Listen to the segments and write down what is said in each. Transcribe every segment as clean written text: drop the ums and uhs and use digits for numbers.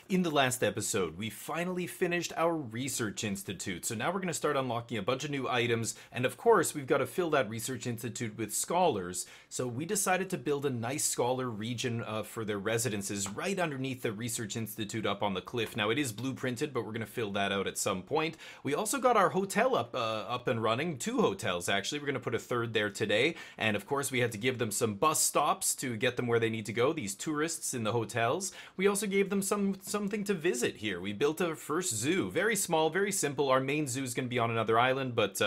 In the last episode, we finally finished our research institute. So now we're going to start unlocking a bunch of new items. And of course, we've got to fill that research institute with scholars. So we decided to build a nice scholar region for their residences right underneath the research institute up on the cliff. Now it is blueprinted, but we're going to fill that out at some point. We also got our hotel up and running. 2 hotels, actually. We're going to put a 3rd there today. And of course, we had to give them some bus stops to get them where they need to go. These tourists in the hotels. We also gave them something to visit here. We built a first zoo. Very small, very simple. Our main zoo is going to be on another island, but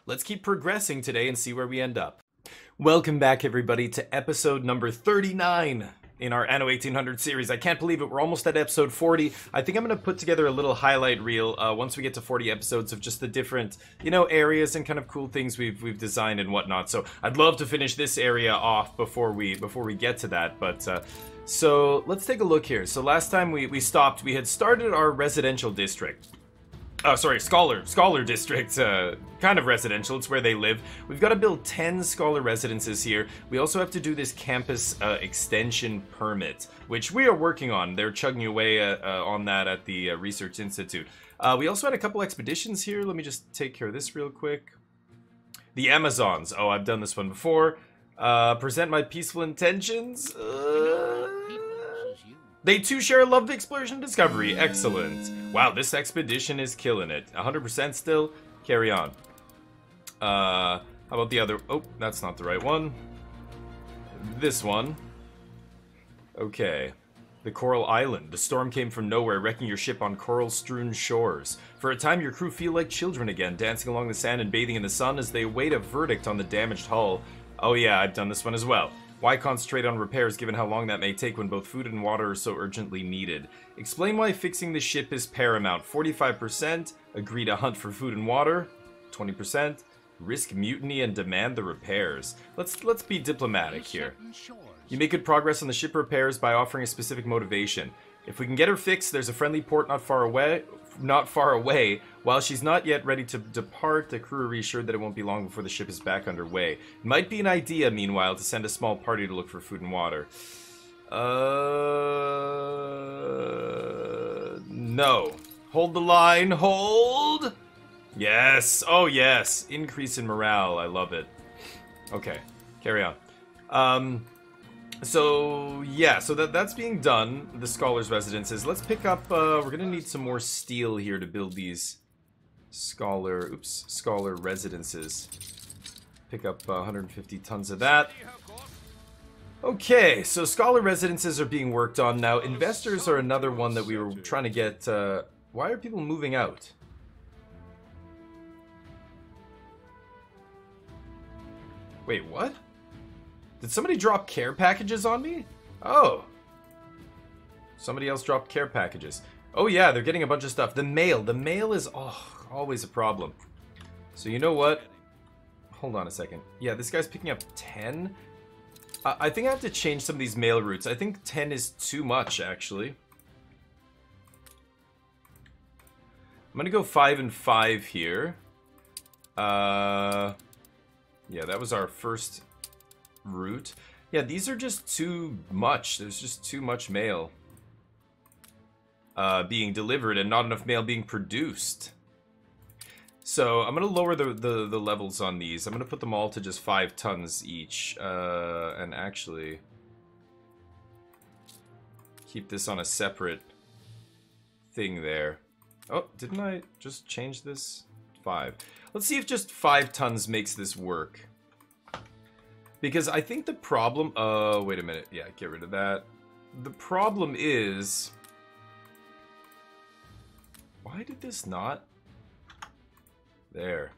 let's keep progressing today and see where we end up. Welcome back, everybody, to episode number 39 in our Anno 1800 series. I can't believe it. We're almost at episode 40. I think I'm going to put together a little highlight reel once we get to 40 episodes of just the different, areas and kind of cool things we've designed and whatnot. So I'd love to finish this area off before we get to that, but so let's take a look here. So last time we stopped, we had started our residential district. Oh, sorry, Scholar District, kind of residential, it's where they live. We've got to build 10 Scholar residences here. We also have to do this campus extension permit, which we are working on. They're chugging away on that at the Research Institute. We also had a couple expeditions here. Let me just take care of this real quick. The Amazons. Oh, I've done this one before. Present my peaceful intentions. They too share a love of exploration and discovery. Excellent. Wow, this expedition is killing it. 100% still. Carry on. How about the other? Oh, that's not the right one. This one. Okay. The Coral Island. The storm came from nowhere, wrecking your ship on coral-strewn shores. For a time, your crew feel like children again, dancing along the sand and bathing in the sun as they await a verdict on the damaged hull. Oh yeah, I've done this one as well. Why concentrate on repairs given how long that may take when both food and water are so urgently needed? Explain why fixing the ship is paramount. 45%. Agree to hunt for food and water. 20%. Risk mutiny and demand the repairs. Let's be diplomatic here. You make good progress on the ship repairs by offering a specific motivation. If we can get her fixed, there's a friendly port not far away. While she's not yet ready to depart, the crew are reassured that it won't be long before the ship is back underway. It might be an idea, meanwhile, to send a small party to look for food and water. No. Hold the line. Hold! Yes. Oh, yes. Increase in morale. I love it. Okay. Carry on. So, yeah, so that's being done, the Scholars' Residences. Let's pick up, we're gonna need some more steel here to build these Scholar Residences. Pick up 150 tons of that. Okay, so Scholar Residences are being worked on now. Investors are another one that we were trying to get, why are people moving out? Wait, what? Did somebody drop care packages on me? Oh. Somebody else dropped care packages. Oh yeah, they're getting a bunch of stuff. The mail is always a problem. So you know what? Hold on a second. Yeah, this guy's picking up 10. I think I have to change some of these mail routes. I think 10 is too much, actually. I'm gonna go 5 and 5 here. Yeah, that was our first route. Yeah, these are just too much. There's just too much mail being delivered and not enough mail being produced. So I'm gonna lower the levels on these. I'm gonna put them all to just 5 tons each, and actually keep this on a separate thing there. Oh, didn't I just change this? 5. Let's see if just 5 tons makes this work. Because I think the problem... wait a minute. Yeah, get rid of that. The problem is... Why did this not... There.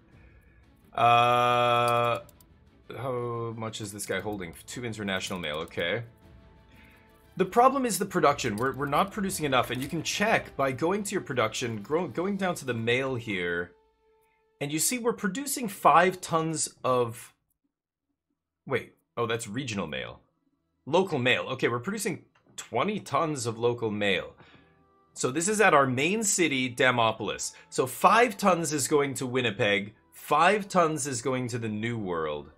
How much is this guy holding? 2 international mail, okay. The problem is the production. We're not producing enough, and you can check by going to your production, going down to the mail here, and you see we're producing 5 tons of... Wait, oh, that's regional mail. Local mail. Okay, we're producing 20 tons of local mail. So this is at our main city, Damopolis. So 5 tons is going to Winnipeg. 5 tons is going to the New World.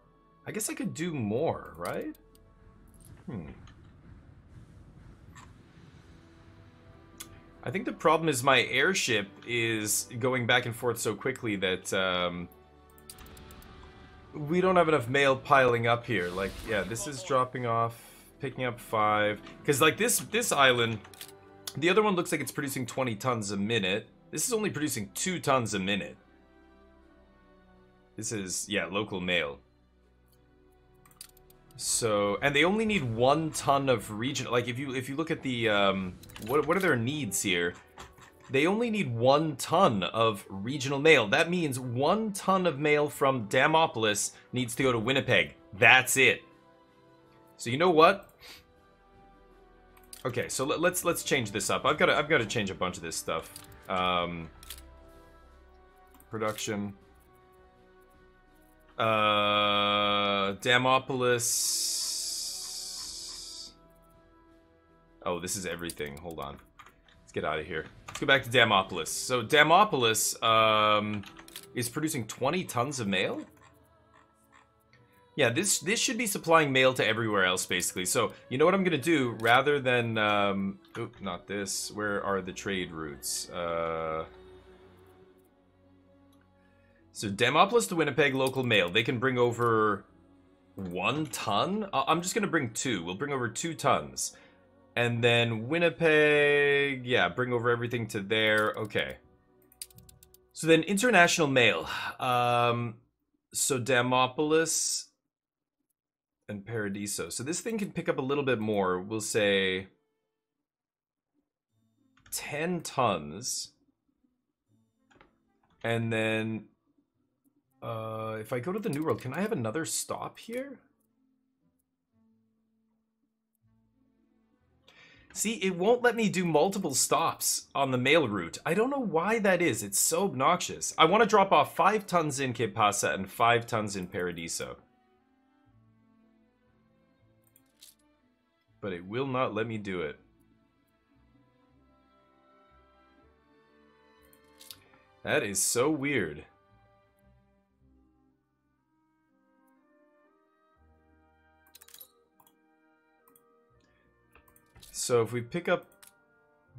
I guess I could do more, right? I think the problem is my airship is going back and forth so quickly that we don't have enough mail piling up here. Like, yeah, this is dropping off, picking up 5. Because, like, this island, the other one looks like it's producing 20 tons a minute. This is only producing 2 tons a minute. This is, yeah, local mail. So, and they only need 1 ton of regional. Like, if you look at the, what are their needs here? They only need 1 ton of regional mail. That means 1 ton of mail from Damopolis needs to go to Winnipeg. That's it. So you know what? Okay, so let's change this up. I've got to change a bunch of this stuff. Production. Damopolis. Oh, this is everything. Hold on. Let's get out of here. Let's go back to Damopolis. So Damopolis is producing 20 tons of mail. Yeah, this should be supplying mail to everywhere else, basically. So, you know what I'm gonna do? Rather than oop, not this. Where are the trade routes? So Damopolis to Winnipeg, local mail. They can bring over 1 ton? I'm just gonna bring 2. We'll bring over 2 tons. And then Winnipeg, yeah, bring over everything to there. Okay. So then international mail. So Damopolis and Paradiso. So this thing can pick up a little bit more. We'll say 10 tons. And then if I go to the New World, can I have another stop here? See, it won't let me do multiple stops on the mail route. I don't know why that is. It's so obnoxious. I want to drop off 5 tons in Que Pasa and 5 tons in Paradiso. But it will not let me do it. That is so weird. So if we pick up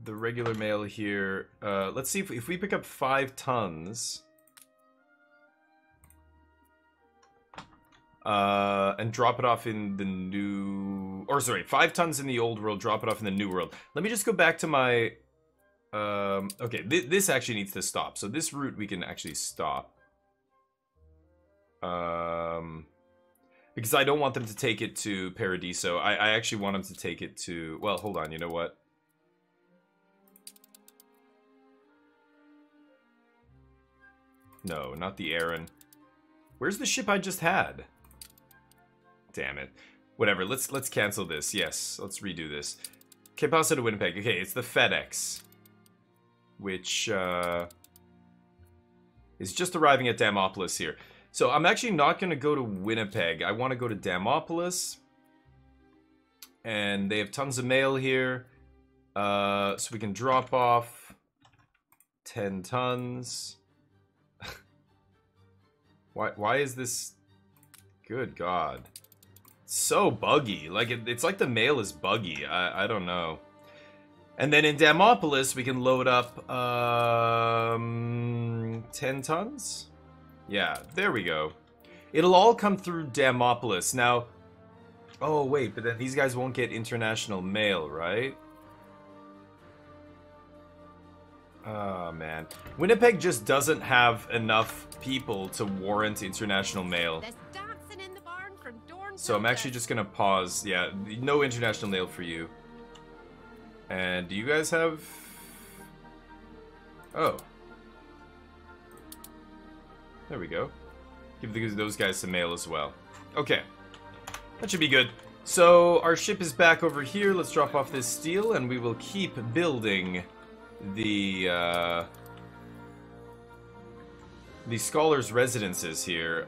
the regular mail here, let's see if we pick up 5 tons and drop it off in the new, or sorry, 5 tons in the old world, drop it off in the new world. Let me just go back to my, okay, this actually needs to stop. So this route we can actually stop. Because I don't want them to take it to Paradiso. I actually want them to take it to... Well, hold on, you know what? No, not the Aaron. Where's the ship I just had? Damn it. Whatever, let's cancel this. Yes, let's redo this. Que Pasa to Winnipeg. Okay, it's the FedEx. Which, is just arriving at Damopolis here. So I'm actually not going to go to Winnipeg. I want to go to Damopolis. And they have tons of mail here. So we can drop off 10 tons. Why is this... Good God. It's so buggy. Like, it's like the mail is buggy. I don't know. And then in Damopolis, we can load up 10 tons? Yeah, there we go. It'll all come through Damopolis. Now, oh wait, but then these guys won't get international mail, right? Oh man. Winnipeg just doesn't have enough people to warrant international mail. So I'm actually just gonna pause. Yeah, no international mail for you. And do you guys have... Oh. There we go. Give those guys some mail as well. Okay. That should be good. So, our ship is back over here. Let's drop off this steel, and we will keep building the scholars' residences here.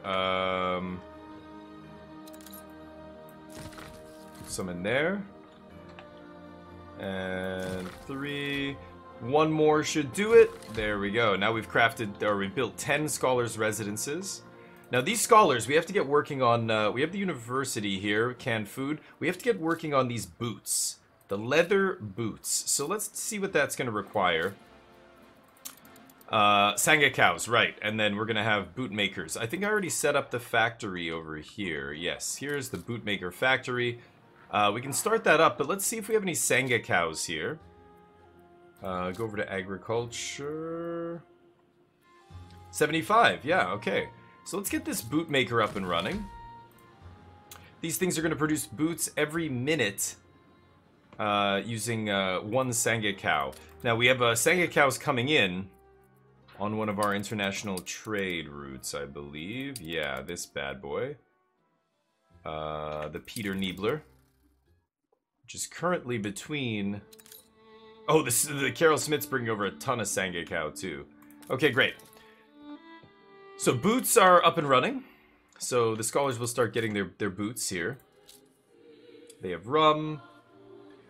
Put some in there. And 3... 1 more should do it. There we go. Now we've crafted, or we've built 10 scholars' residences. Now these scholars, we have to get working on, we have the university here, canned food. We have to get working on these boots. The leather boots. So let's see what that's going to require. Sanga cows, right. And then we're going to have boot makers. I think I already set up the factory over here. Yes, here's the bootmaker factory. We can start that up, but let's see if we have any Sanga cows here. Go over to agriculture. 75, yeah, okay. So let's get this bootmaker up and running. These things are going to produce boots every minute. Using one Sanga cow. Now we have Sanga cows coming in on one of our international trade routes, I believe. Yeah, this bad boy. The Peter Niebler, which is currently between... Oh, the Carol Smith's bringing over a ton of Sanga cow too. Okay, great. So boots are up and running. So the scholars will start getting their boots here. They have rum.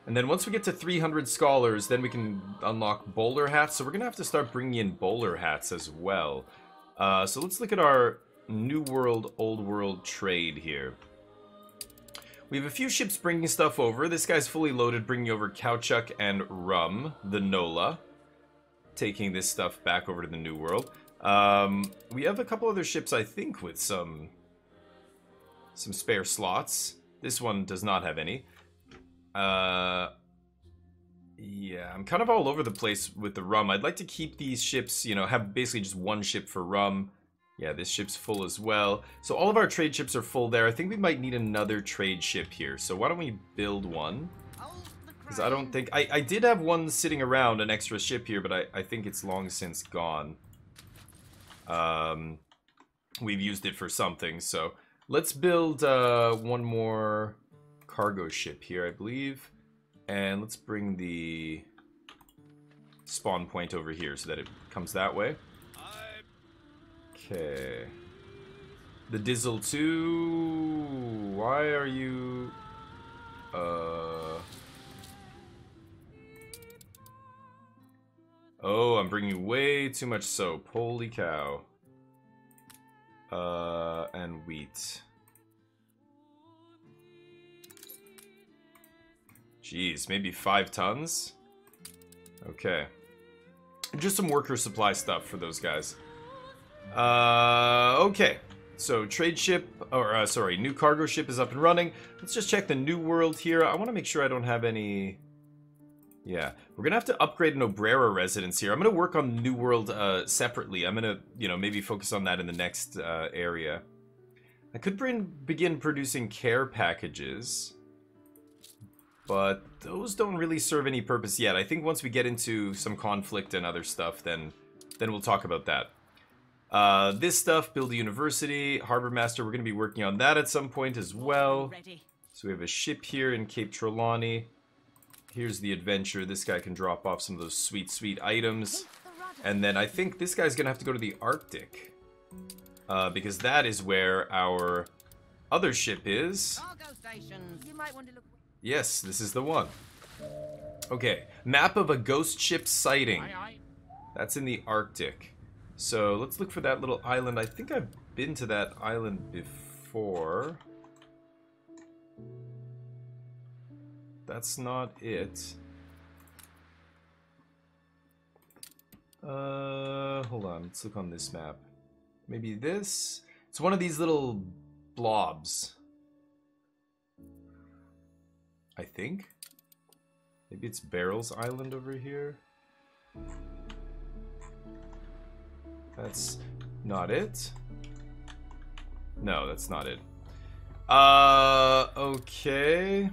And then once we get to 300 scholars, then we can unlock bowler hats. So we're going to have to start bringing in bowler hats as well. So let's look at our New World, Old World trade here. We have a few ships bringing stuff over. This guy's fully loaded, bringing over caoutchouc and rum, the Nola. Taking this stuff back over to the New World. We have a couple other ships, I think, with some spare slots. This one does not have any. Yeah, I'm kind of all over the place with the rum. I'd like to keep these ships, you know, have basically just one ship for rum. Yeah, this ship's full as well. So all of our trade ships are full there. I think we might need another trade ship here. So why don't we build one? Because I don't think... I did have one sitting around, an extra ship here, but I think it's long since gone. We've used it for something, so... Let's build one more cargo ship here, I believe. And let's bring the spawn point over here so that it comes that way. Okay. The Dizzle 2... Why are you... Oh, I'm bringing way too much soap. Holy cow. And wheat. Jeez, maybe 5 tons? Okay. Just some worker supply stuff for those guys. Okay. So, trade ship, or, sorry, new cargo ship is up and running. Let's just check the New World here. I want to make sure I don't have any... Yeah. We're going to have to upgrade an Obrera residence here. I'm going to work on New World, separately. I'm going to, you know, maybe focus on that in the next, area. I could begin producing care packages. But those don't really serve any purpose yet. I think once we get into some conflict and other stuff, then we'll talk about that. This stuff, build a university, harbor master, we're going to be working on that at some point as well. So we have a ship here in Cape Trelawney. Here's the adventure. This guy can drop off some of those sweet, sweet items. And then I think this guy's going to have to go to the Arctic. Because that is where our other ship is. Yes, this is the one. Okay, map of a ghost ship sighting. That's in the Arctic. So let's look for that little island. I think I've been to that island before. That's not it. Hold on, let's look on this map. Maybe this? It's one of these little blobs. I think. Maybe it's Barrels Island over here. That's not it. No, that's not it. Okay.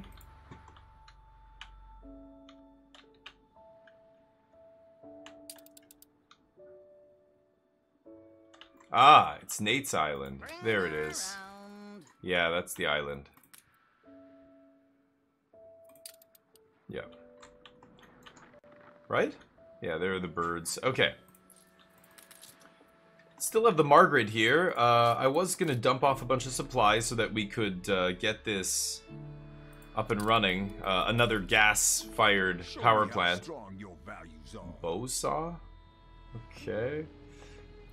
Ah, it's Nate's Island. There it is. Yeah, that's the island. Yeah. Right? Yeah, there are the birds. Okay. Still have the Margaret here. I was going to dump off a bunch of supplies so that we could get this up and running. Another gas-fired power plant. Bow saw? Okay.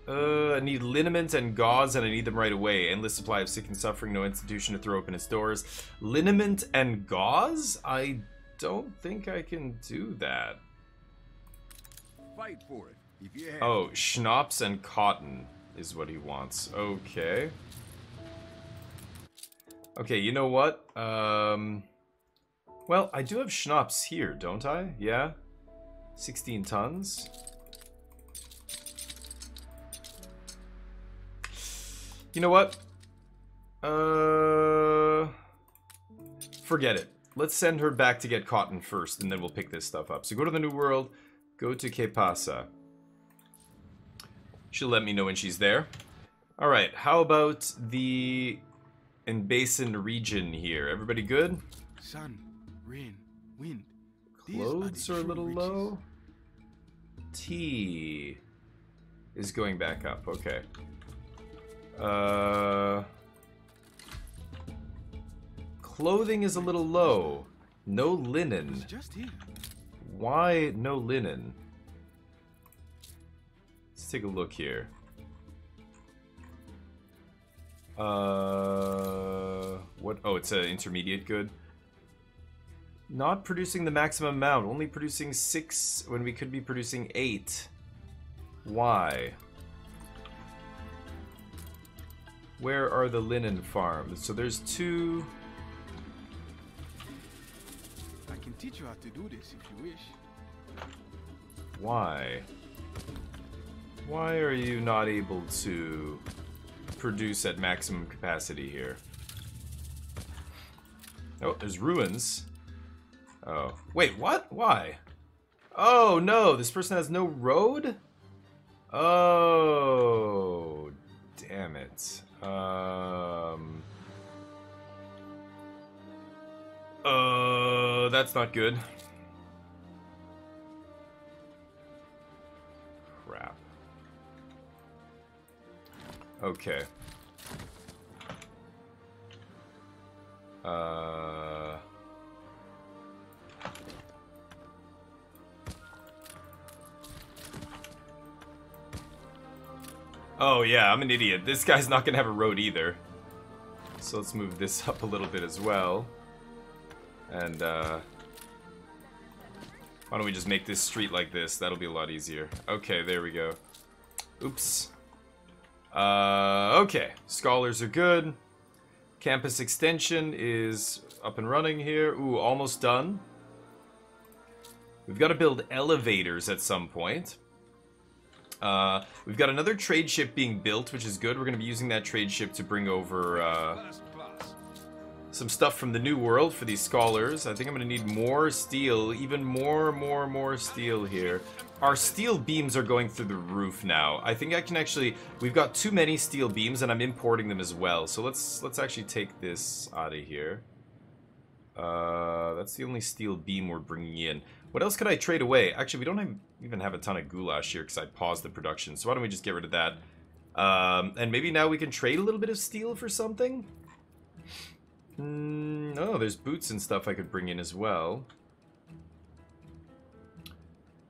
I need liniment and gauze, and I need them right away. Endless supply of sick and suffering, no institution to throw open its doors. Liniment and gauze? I don't think I can do that. Fight for it if you have. Oh, schnapps and cotton is what he wants. Okay. Okay, you know what? Well, I do have schnapps here, don't I? Yeah? 16 tons. You know what? Forget it. Let's send her back to get cotton first, and then we'll pick this stuff up. So go to the New World, go to Que Pasa. She'll let me know when she's there. Alright, how about the Basin region here? Everybody good? Sun, rain, wind. Clothes are a little low. Tea is going back up. Okay. Clothing is a little low. No linen. Just here. Why no linen? Let's take a look here. What? Oh, it's an intermediate good. Not producing the maximum amount, only producing 6 when we could be producing 8. Why? Where are the linen farms? So there's 2. I can teach you how to do this if you wish. Why? Why are you not able to produce at maximum capacity here? Oh, there's ruins. Oh. Wait, what? Why? Oh, no. This person has no road? Oh. Damn it. That's not good. Crap. Okay. Oh yeah, I'm an idiot. This guy's not gonna have a road either. So let's move this up a little bit as well. And why don't we just make this street like this? That'll be a lot easier. Okay, there we go. Oops. Okay. Scholars are good. Campus extension is up and running here. Ooh, almost done. We've got to build elevators at some point. We've got another trade ship being built, which is good. We're going to be using that trade ship to bring over some stuff from the New World for these scholars. I think I'm going to need more steel, even more steel here. Our steel beams are going through the roof now. I think I can actually... We've got too many steel beams, and I'm importing them as well. So let's actually take this out of here. That's the only steel beam we're bringing in. What else could I trade away? Actually, we don't even have a ton of goulash here because I paused the production. So why don't we just get rid of that? And maybe now we can trade a little bit of steel for something? Oh, there's boots and stuff I could bring in as well.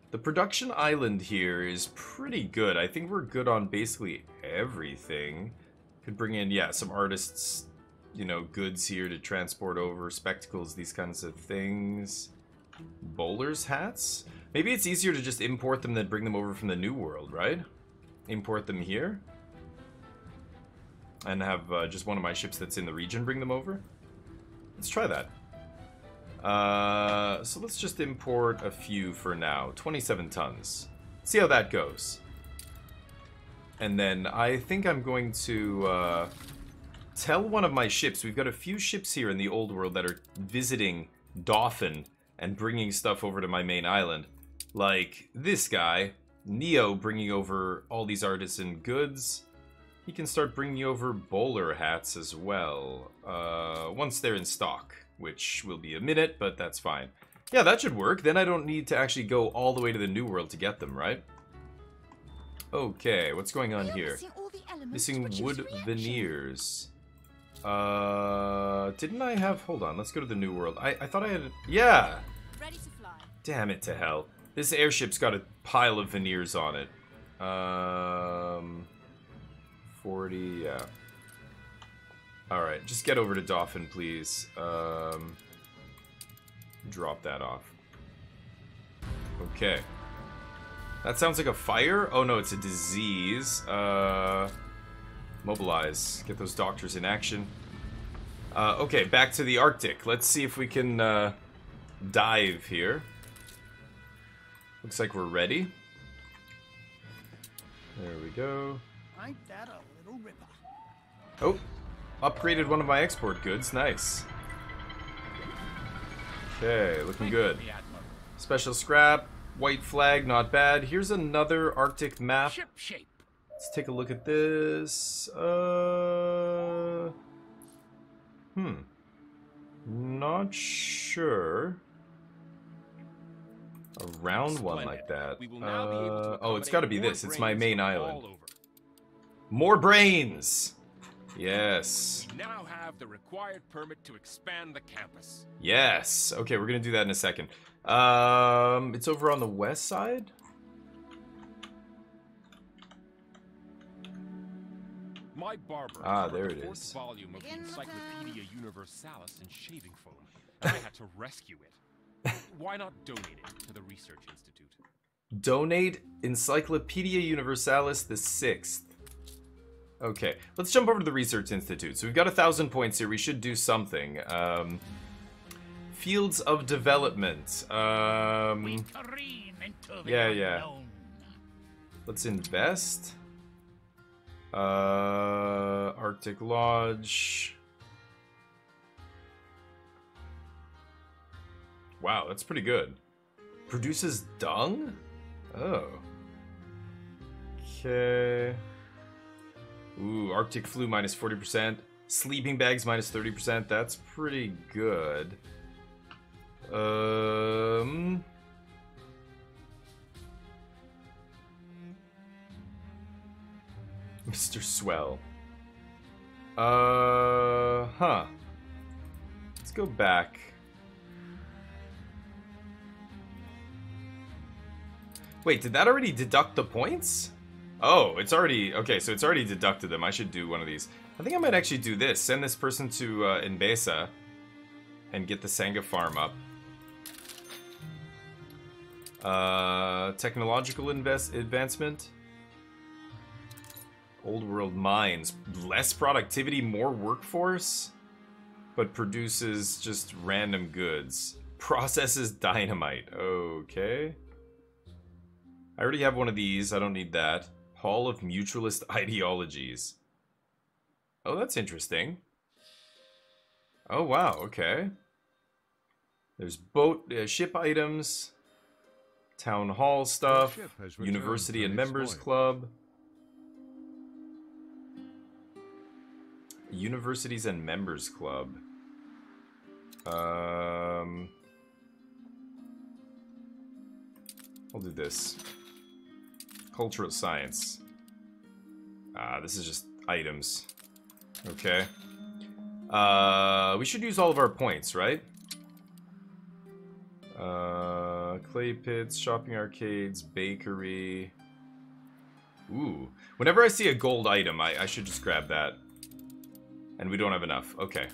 The production island here is pretty good. I think we're good on basically everything. Could bring in, yeah, some artists, you know, goods here to transport over, spectacles, these kinds of things. Bowlers' hats? Maybe it's easier to just import them than bring them over from the New World, right? Import them here. And have just one of my ships that's in the region bring them over. Let's try that. So let's just import a few for now. 27 tons. See how that goes. And then I think I'm going to tell one of my ships. We've got a few ships here in the old world that are visiting Dauphin and bringing stuff over to my main island. Like this guy, Neo, bringing over all these artisan goods. He can start bringing over bowler hats as well, once they're in stock, which will be a minute, but that's fine. Yeah, that should work. Then I don't need to actually go all the way to the New World to get them, right? Okay, what's going on here? Missing wood veneers. Didn't I have... Hold on, let's go to the New World. I thought I had... Yeah! Ready to fly. Damn it to hell. This airship's got a pile of veneers on it. 40, yeah. Alright, just get over to Dauphin, please. drop that off. Okay. That sounds like a fire? Oh no, it's a disease. Mobilize. Get those doctors in action. Okay, back to the Arctic. Let's see if we can dive here. Looks like we're ready. There we go. Ain't that a little ripper? Oh, upgraded one of my export goods. Nice. Okay, looking good. Special scrap, white flag, not bad. Here's another Arctic map. Ship shape. Let's take a look at this. Not sure. A round one like that. Oh, it's got to be this. It's my main island. More brains! Yes. We now have the required permit to expand the campus. Yes. Okay, we're gonna do that in a second. It's over on the west side. My barber. There it fourth is. Volume of the Encyclopedia Universalis in shaving foam. And I had to rescue it. Why not donate it to the Research Institute? Donate Encyclopedia Universalis the 6th. Okay, let's jump over to the Research Institute. So we've got 1,000 points here. We should do something. Fields of development. Yeah. Let's invest. Arctic Lodge. Wow, that's pretty good. Produces dung? Oh. Okay. Ooh, Arctic flu minus 40%. Sleeping bags minus 30%. That's pretty good. Mr. Swell. Let's go back. Wait, did that already deduct the points? Oh, it's already... Okay, so it's already deducted them. I should do one of these. I think I might actually do this. Send this person to Inbesa and get the Sangha farm up. Technological advancement. Old world mines. Less productivity, more workforce, but produces just random goods. Processes dynamite. Okay. I already have one of these. I don't need that. Hall of Mutualist Ideologies. Oh, that's interesting. Oh, wow. Okay. There's boat, ship items, town hall stuff, university and members club. Universities and members club. I'll do this. Cultural science. This is just items. Okay. We should use all of our points, right? Clay pits, shopping arcades, bakery. Ooh. Whenever I see a gold item, I should just grab that. And we don't have enough. Okay.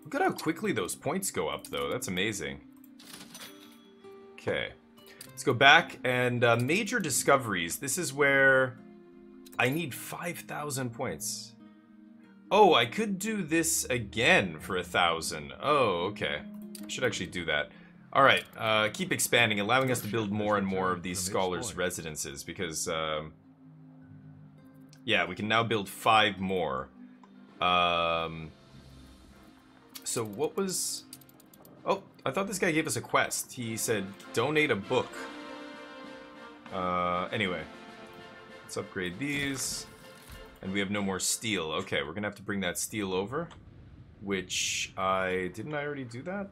Look at how quickly those points go up, though. That's amazing. Okay. Let's go back and major discoveries. This is where I need 5,000 points. Oh, I could do this again for 1,000. Oh, okay. I should actually do that. All right, keep expanding, allowing us to build more and more of these scholars' residences because, yeah, we can now build 5 more. So what was... Oh, I thought this guy gave us a quest. He said, donate a book. Anyway. Let's upgrade these. And we have no more steel. Okay, we're gonna have to bring that steel over. Which didn't I already do that?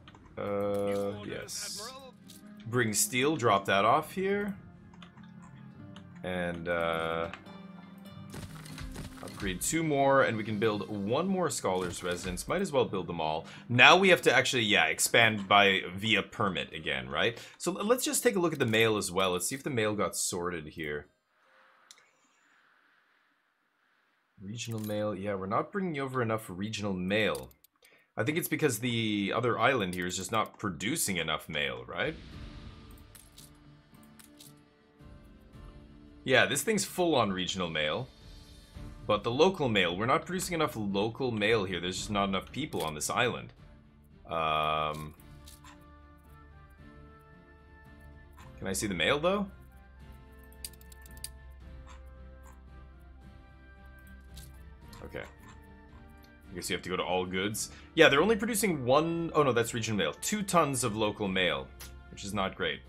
Yes. Bring steel, drop that off here. And, upgrade 2 more, and we can build 1 more scholar's residence. Might as well build them all. Now we have to actually, yeah, expand via permit again, right? So let's just take a look at the mail as well. Let's see if the mail got sorted here. Regional mail. Yeah, we're not bringing over enough regional mail. I think it's because the other island here is just not producing enough mail, right? Yeah, this thing's full on regional mail. But the local mail, we're not producing enough local mail here. There's just not enough people on this island. Can I see the mail, though? Okay. I guess you have to go to all goods. Yeah, they're only producing one... Oh, no, that's regional mail. 2 tons of local mail, which is not great.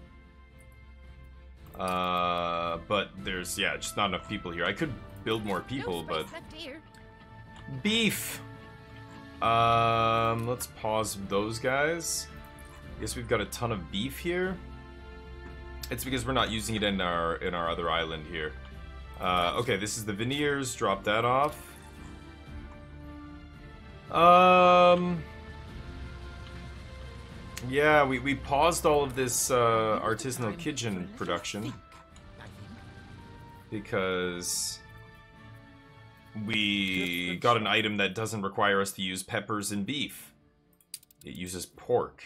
But there's, yeah, just not enough people here. I could build more people, but... Beef! Let's pause those guys. I guess we've got a ton of beef here. It's because we're not using it in our other island here. Okay, this is the veneers. Drop that off. Yeah, we paused all of this artisanal kitchen production because we got an item that doesn't require us to use peppers and beef. It uses pork.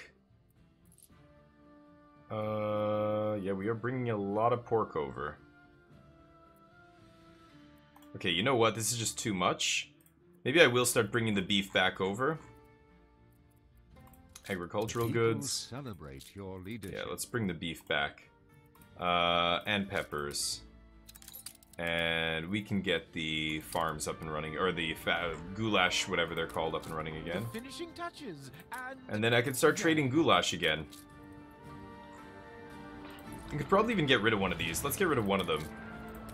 Yeah, we are bringing a lot of pork over. Okay, you know what? This is just too much. Maybe I will start bringing the beef back over. Agricultural goods. Celebrate your leadership. Yeah, let's bring the beef back. And peppers. And we can get the farms up and running, or the goulash, whatever they're called, up and running again. The finishing touches, And then I can start trading goulash again. We could probably even get rid of one of these. Let's get rid of one of them.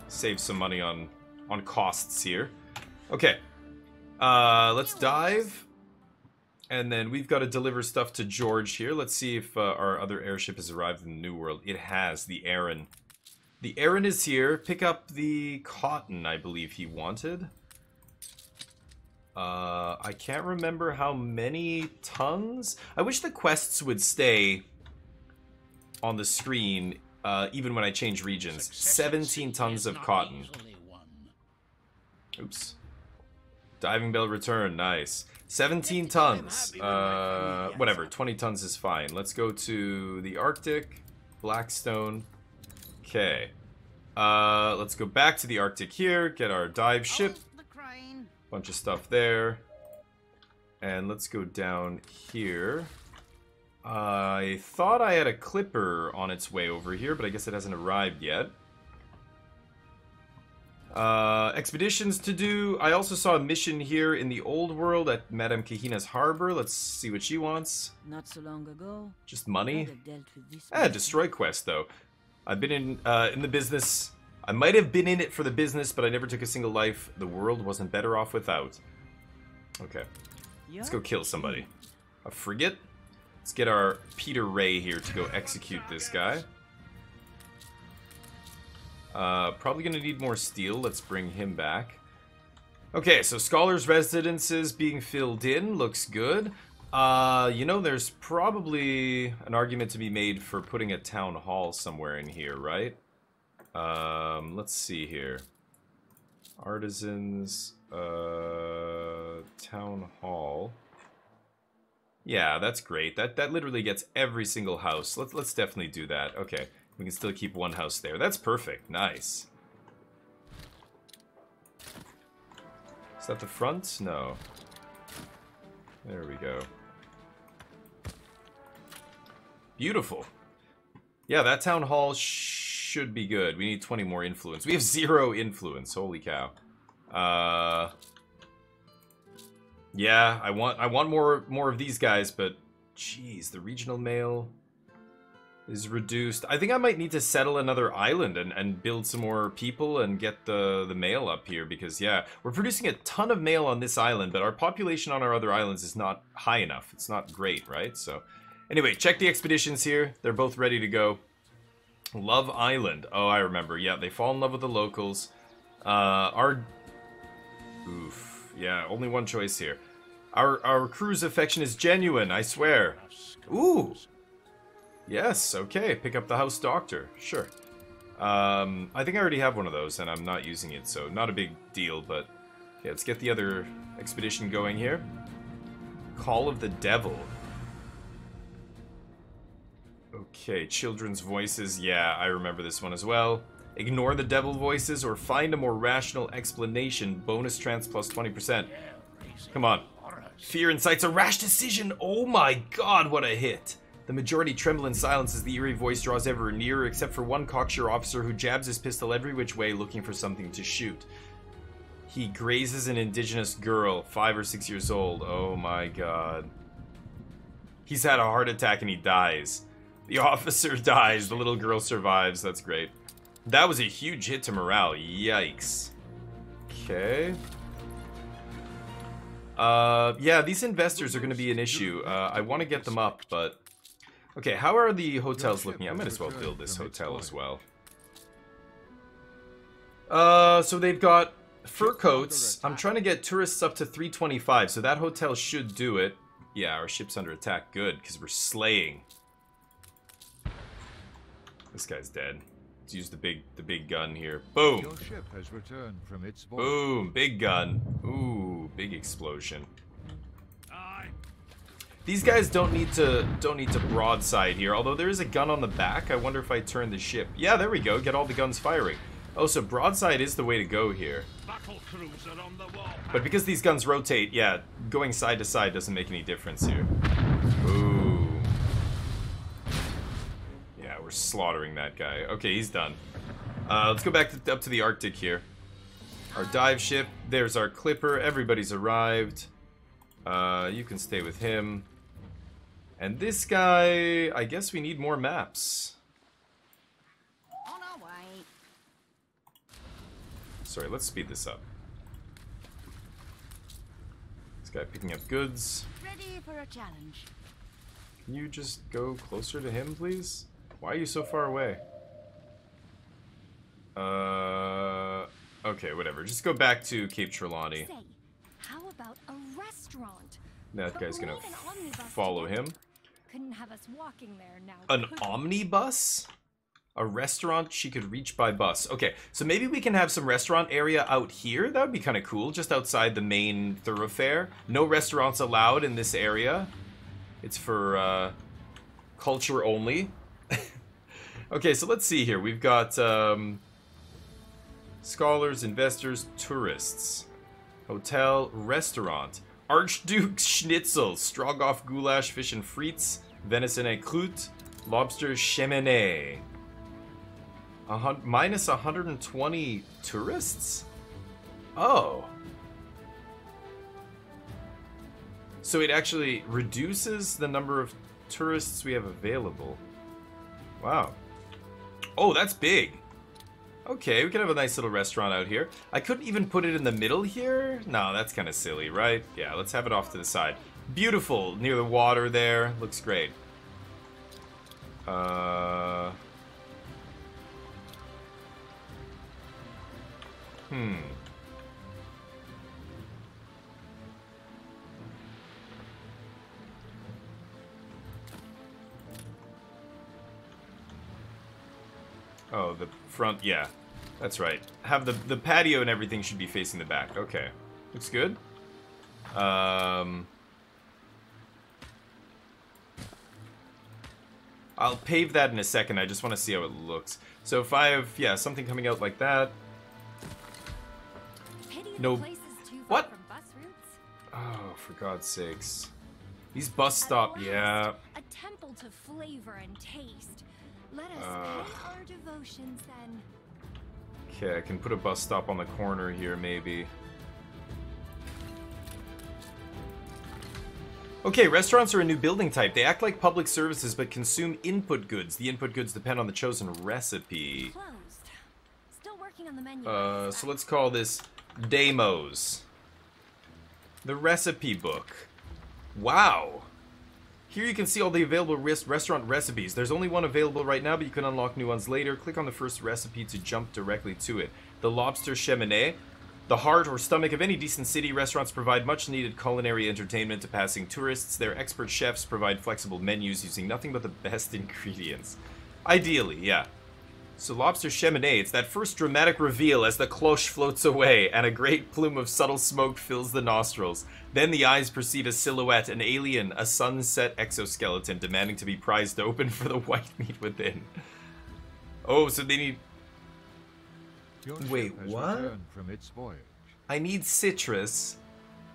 Save some money on costs here. Okay. Let's dive. And then we've got to deliver stuff to George here. Let's see if our other airship has arrived in the New World. It has, the Aaron. The Aaron is here. Pick up the cotton, I believe he wanted. I can't remember how many tons. I wish the quests would stay on the screen even when I change regions. 17 tons of cotton. Oops. Diving bell return, nice. 17 tons. Whatever, 20 tons is fine. Let's go to the Arctic, Blackstone. Okay. Let's go back to the Arctic here, get our dive ship. Bunch of stuff there. And let's go down here. I thought I had a clipper on its way over here, but I guess it hasn't arrived yet. Expeditions to do. I also saw a mission here in the old world at Madame Kahina's harbor. Let's see what she wants. Not so long ago. Just money? Dealt with this Destroy quest though. I've been in the business. I might have been in it for the business, but I never took a single life. The world wasn't better off without. Okay. Let's go kill somebody. A frigate? Let's get our Peter Ray here to go execute this guy. Probably gonna need more steel. Let's bring him back. Okay, so scholars' residences being filled in. Looks good. You know, there's probably an argument to be made for putting a town hall somewhere in here, right? Let's see here. Artisans, town hall. Yeah, that's great. That literally gets every single house. Let's definitely do that. Okay. We can still keep one house there. That's perfect. Nice. Is that the front? No. There we go. Beautiful. Yeah, that town hall should be good. We need 20 more influence. We have 0 influence. Holy cow. Yeah, I want more of these guys, but jeez, the regional mail is reduced. I think I might need to settle another island and build some more people and get the mail up here because, yeah, we're producing a ton of mail on this island, but our population on our other islands is not high enough. It's not great, right? So, anyway, check the expeditions here. They're both ready to go. Love Island. Oh, I remember. Yeah, they fall in love with the locals. Oof. Yeah, only one choice here. Our crew's affection is genuine, I swear. Ooh! Yes, okay, pick up the house doctor, sure. I think I already have one of those and I'm not using it, so not a big deal, but yeah, let's get the other expedition going here. Call of the Devil. Okay, children's voices. Yeah, I remember this one as well. Ignore the devil voices or find a more rational explanation. Bonus trance plus 20%. Come on. Fear incites a rash decision. Oh my god, what a hit. The majority tremble in silence as the eerie voice draws ever nearer, except for one cocksure officer who jabs his pistol every which way looking for something to shoot. He grazes an indigenous girl, 5 or 6 years old. Oh my god. He's had a heart attack and he dies. The officer dies, the little girl survives. That's great. That was a huge hit to morale. Yikes. Okay. Yeah, these investors are going to be an issue. I want to get them up, but... Okay, how are the hotels looking? I might as well build this hotel as well. So they've got fur coats. I'm trying to get tourists up to 325, so that hotel should do it. Yeah, our ship's under attack. Good, because we're slaying. This guy's dead. Let's use the big gun here. Boom. Your ship has returned from its voyage. Boom. Big gun. Ooh, big explosion. These guys don't need to broadside here. Although there is a gun on the back. I wonder if I turn the ship. Yeah, there we go. Get all the guns firing. Oh, so broadside is the way to go here. But because these guns rotate, yeah, going side to side doesn't make any difference here. Ooh. Yeah, we're slaughtering that guy. Okay, he's done. Let's go back up to the Arctic here. Our dive ship. There's our clipper. Everybody's arrived. You can stay with him. And this guy, I guess we need more maps. On our way. Sorry, let's speed this up. This guy picking up goods. Ready for a challenge. Can you just go closer to him, please? Why are you so far away? Okay, whatever. Just go back to Cape Trelawney. Say, how about a restaurant? That guy's gonna We need an omnibus follow together. him. Couldn't have us walking there now. An could we? omnibus? A restaurant she could reach by bus. Okay, so maybe we can have some restaurant area out here. That would be kind of cool, just outside the main thoroughfare. No restaurants allowed in this area. It's for culture only. Okay, so let's see here. We've got scholars, investors, tourists. Hotel, restaurant. Archduke Schnitzel, Stroganoff goulash, fish and frites, venison et croûte, lobster cheminée. Minus 120 tourists? Oh. So it actually reduces the number of tourists we have available. Wow. Oh, that's big. Okay, we can have a nice little restaurant out here. I couldn't even put it in the middle here? No, that's kind of silly, right? Yeah, let's have it off to the side. Beautiful, near the water there. Looks great. Oh, the front, yeah. That's right. Have the patio and everything should be facing the back. Okay. Looks good. I'll pave that in a second. I just want to see how it looks. So if I have, yeah, something coming out like that. Pity No. the place is too far What? from bus routes. Oh, for God's sakes. These bus stop, At yeah. last, a temple to flavor and taste. Let us pay our devotions then. Okay, I can put a bus stop on the corner here, maybe. Okay, restaurants are a new building type. They act like public services, but consume input goods. The input goods depend on the chosen recipe. Closed. Still working on the menu. So let's call this Demos. The recipe book. Wow. Here you can see all the available restaurant recipes. There's only one available right now, but you can unlock new ones later. Click on the first recipe to jump directly to it. The lobster cheminée. The heart or stomach of any decent city, restaurants provide much needed culinary entertainment to passing tourists. Their expert chefs provide flexible menus using nothing but the best ingredients. Ideally, yeah. So lobster cheminée, it's that first dramatic reveal as the cloche floats away and a great plume of subtle smoke fills the nostrils. Then the eyes perceive a silhouette, an alien, a sunset exoskeleton demanding to be prized open for the white meat within. Oh, so they need... Your Wait, ship has what? returned from its voyage. I need citrus,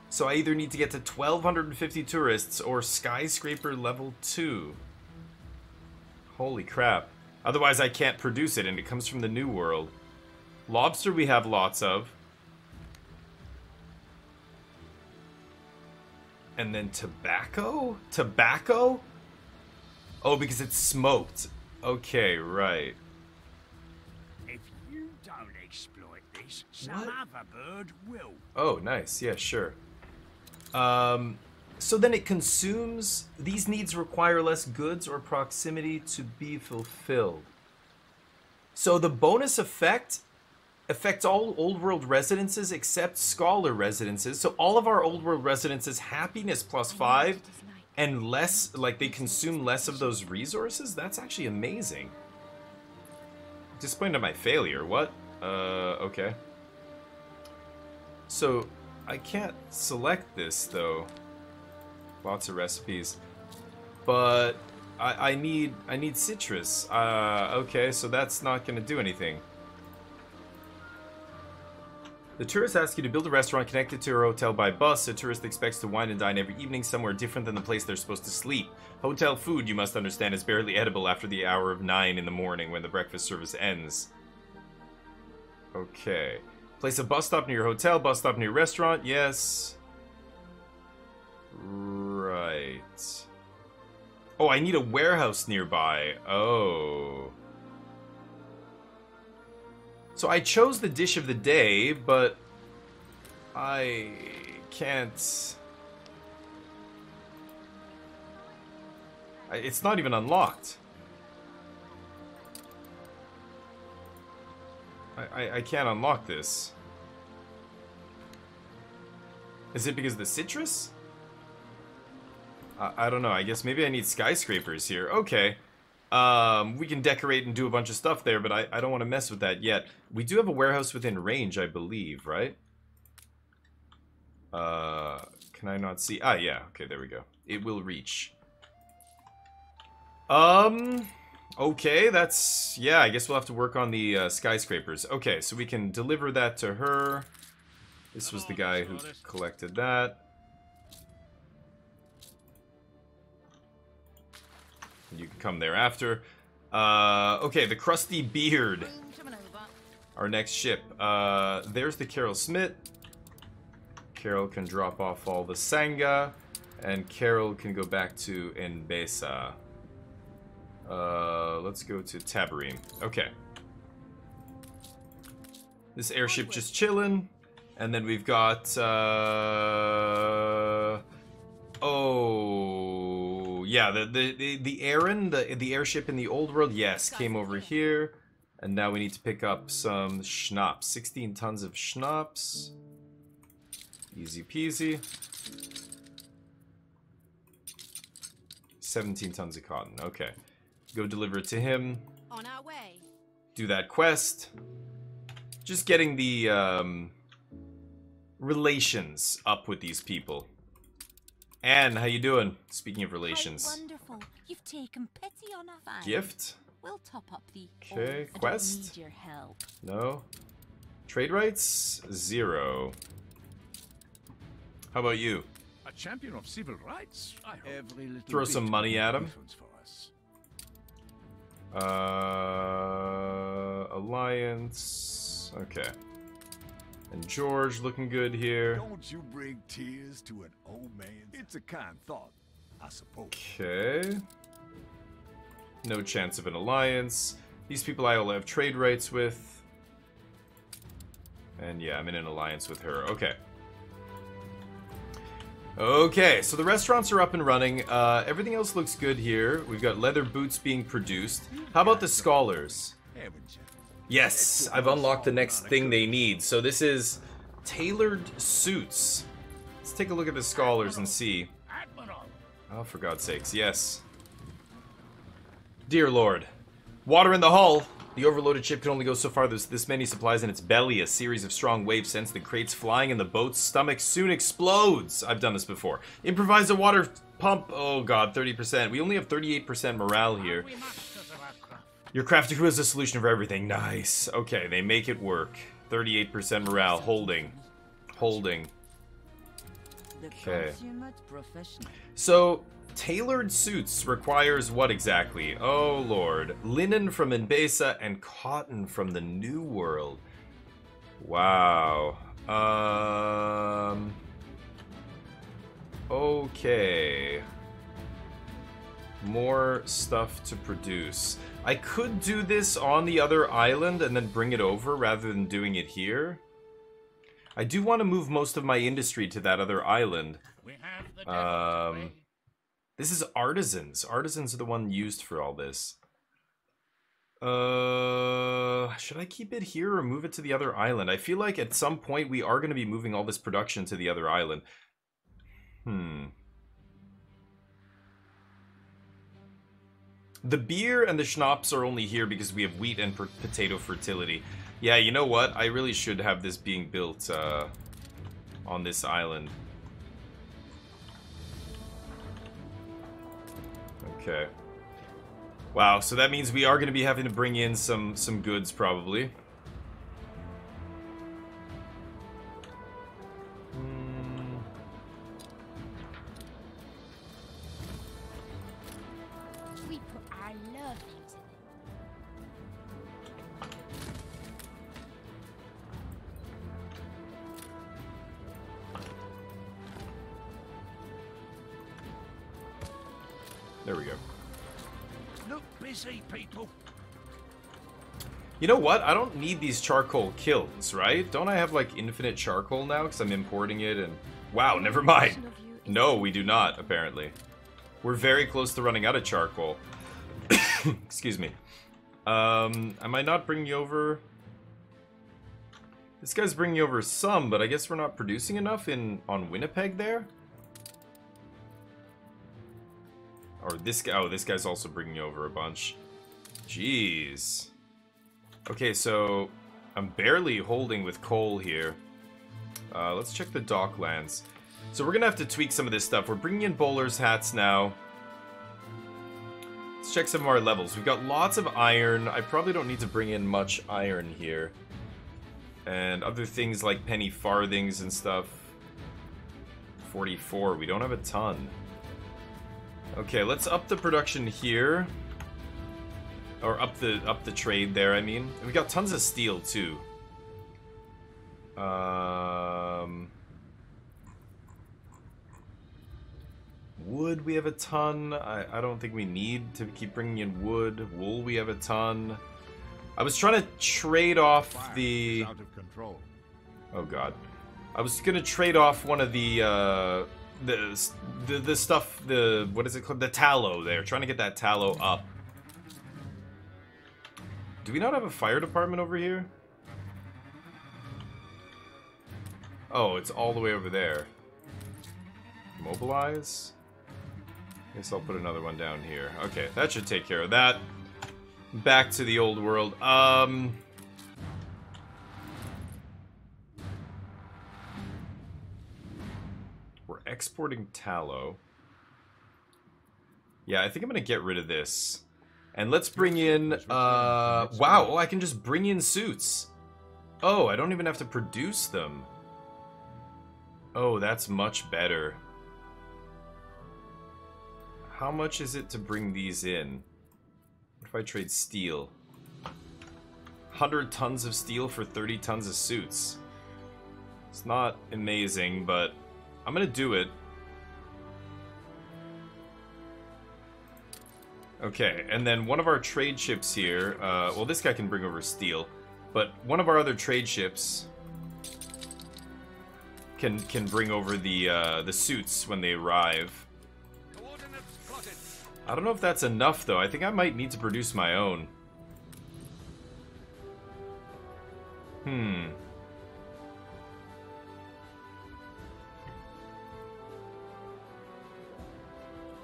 so I either need to get to 1,250 tourists or skyscraper level 2. Holy crap. Otherwise I can't produce it, and it comes from the New World. Lobster we have lots of. And then tobacco? Tobacco? Oh, because it's smoked. Okay, right. If you don't exploit this, some What? other bird will. Oh, nice. Yeah, sure. So then it consumes... These needs require less goods or proximity to be fulfilled. So the bonus effect affects all Old World residences except Scholar residences. So all of our Old World residences, happiness +5, and less... Like, they consume less of those resources? That's actually amazing. Disappointed at my failure. What? Okay. So, I can't select this, though. Lots of recipes. But I need citrus. Okay, so that's not gonna do anything. The tourist asks you to build a restaurant connected to her hotel by bus. A tourist expects to wine and dine every evening somewhere different than the place they're supposed to sleep. Hotel food, you must understand, is barely edible after the hour of 9 in the morning when the breakfast service ends. Okay. Place a bus stop near your hotel, bus stop near your restaurant, yes. Right. Oh, I need a warehouse nearby. Oh. So I chose the dish of the day, but I can't... It's not even unlocked. I can't unlock this. Is it because of the citrus? I don't know. I guess maybe I need skyscrapers here. Okay. We can decorate and do a bunch of stuff there, but I don't want to mess with that yet. We do have a warehouse within range, I believe, right? Can I not see? Ah, yeah. Okay, there we go. It will reach. Okay, that's... Yeah, I guess we'll have to work on the skyscrapers. Okay, so we can deliver that to her. This was the guy who collected that. You can come there after. Okay, the Crusty Beard. Our next ship. There's the Carol Smith. Carol can drop off all the Sanga. And Carol can go back to Enbesa. Let's go to Tabarim. Okay. This airship just chilling. And then we've got... Oh, yeah, the Aaron, the airship in the old world, yes, came over here. And now we need to pick up some schnapps. 16 tons of schnapps. Easy peasy. 17 tons of cotton, okay. Go deliver it to him. On our way. Do that quest. Just getting the, relations up with these people. Anne, how you doing? Speaking of relations. How wonderful. You've taken pity on us. Gift? We'll top up the... Okay, I quest? don't need your help. No. Trade rights? 0. How about you? A champion of civil rights? I hope. Every little Throw bit some will money make a at him. difference for us. Alliance. Okay. And George looking good here. Don't you bring tears to an old man? It's a kind thought, I suppose. Okay. No chance of an alliance. These people I will have trade rights with. And yeah, I'm in an alliance with her. Okay. Okay, so the restaurants are up and running. Everything else looks good here. We've got leather boots being produced. How about the scholars? Haven't you? Yes, I've unlocked the next thing they need. So this is tailored suits. Let's take a look at the scholars and see. Admiral. Oh, for God's sakes, yes. Dear Lord. Water in the hull. The overloaded ship can only go so far. There's this many supplies in its belly. A series of strong waves sense the crates flying in the boat's stomach soon explodes. I've done this before. Improvise a water pump. Oh god, 30%. We only have 38% morale here. Your crafty crew has a solution for everything. Nice. Okay, they make it work. 38% morale. Holding. Holding. Okay. So, tailored suits requires what exactly? Oh lord. Linen from Mbesa and cotton from the New World. Wow. Okay. More stuff to produce. I could do this on the other island and then bring it over rather than doing it here. I do want to move most of my industry to that other island. This is artisans. Artisans are the one used for all this. Should I keep it here or move it to the other island? I feel like at some point we are going to be moving all this production to the other island. The beer and the schnapps are only here because we have wheat and potato fertility. Yeah, you know what? I really should have this being built on this island. Okay. Wow, so that means we are going to be having to bring in some goods, probably. We put our love into them. There we go. Look busy, people. You know what? I don't need these charcoal kilns, right? Don't I have, like, infinite charcoal now? Because I'm importing it and... Wow, never mind. No, we do not, apparently. We're very close to running out of charcoal. Excuse me. I might not bring you over... This guy's bringing you over some, but I guess we're not producing enough on Winnipeg there? Or this guy... Oh, this guy's also bringing you over a bunch. Jeez. Okay, so... I'm barely holding with coal here. Let's check the docklands. So we're gonna have to tweak some of this stuff. We're bringing in bowler's hats now. Let's check some of our levels. We've got lots of iron. I probably don't need to bring in much iron here. And other things like penny farthings and stuff. 44. We don't have a ton. Okay, let's up the production here. Or up the trade there, I mean. And we got tons of steel too. Wood, we have a ton. I don't think we need to keep bringing in wood. Wool, we have a ton. I was trying to trade off the... Out of control. Oh god. I was gonna trade off one of the stuff, what is it called? The tallow there. Trying to get that tallow up. Do we not have a fire department over here? Oh, it's all the way over there. Mobilize? Guess I'll put another one down here. Okay, that should take care of that. Back to the old world. We're exporting tallow. Yeah, I think I'm gonna get rid of this. And let's bring in, wow, oh, I can just bring in suits. Oh, I don't even have to produce them. Oh, that's much better. How much is it to bring these in? What if I trade steel? 100 tons of steel for 30 tons of suits. It's not amazing, but I'm gonna do it. Okay, and then one of our trade ships here, well, this guy can bring over steel, but one of our other trade ships can bring over the suits when they arrive. I don't know if that's enough, though. I think I might need to produce my own.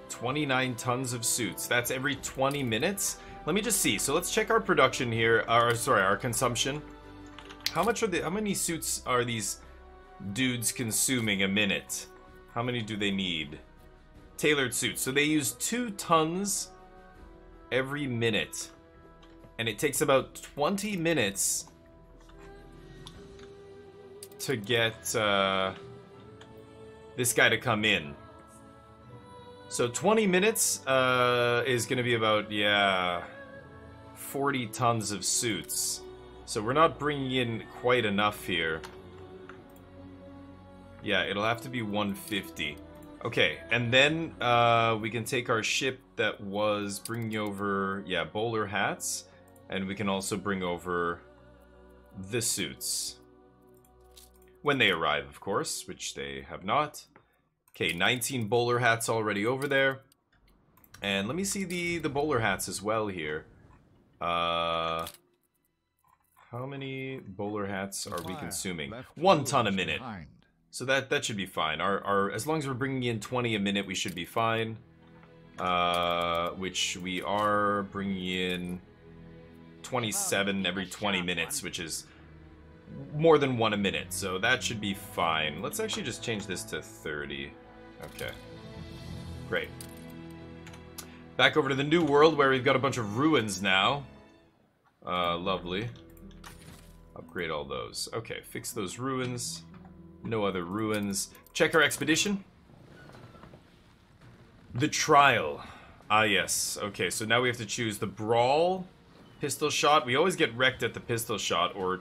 29 tons of suits. That's every 20 minutes? Let me just see. So let's check our production here. Sorry, our consumption. How many suits are these dudes consuming a minute? How many do they need? Tailored suits. So they use 2 tons every minute. And it takes about 20 minutes to get this guy to come in. So 20 minutes is going to be about, yeah, 40 tons of suits. So we're not bringing in quite enough here. Yeah, it'll have to be 150. Okay, and then we can take our ship that was bringing over, yeah, bowler hats. And we can also bring over the suits. When they arrive, of course, which they have not. Okay, 19 bowler hats already over there. And let me see the bowler hats as well here. How many bowler hats are we consuming? 1 ton a minute. So that should be fine. As long as we're bringing in 20 a minute, we should be fine. Which we are bringing in 27 every 20 minutes, which is more than 1 a minute. So that should be fine. Let's actually just change this to 30. Okay. Great. Back over to the new world where we've got a bunch of ruins now. Lovely. Upgrade all those. Okay, fix those ruins. No other ruins. Check our expedition. The trial. Ah, yes. Okay, so now we have to choose the brawl, pistol shot. We always get wrecked at the pistol shot, or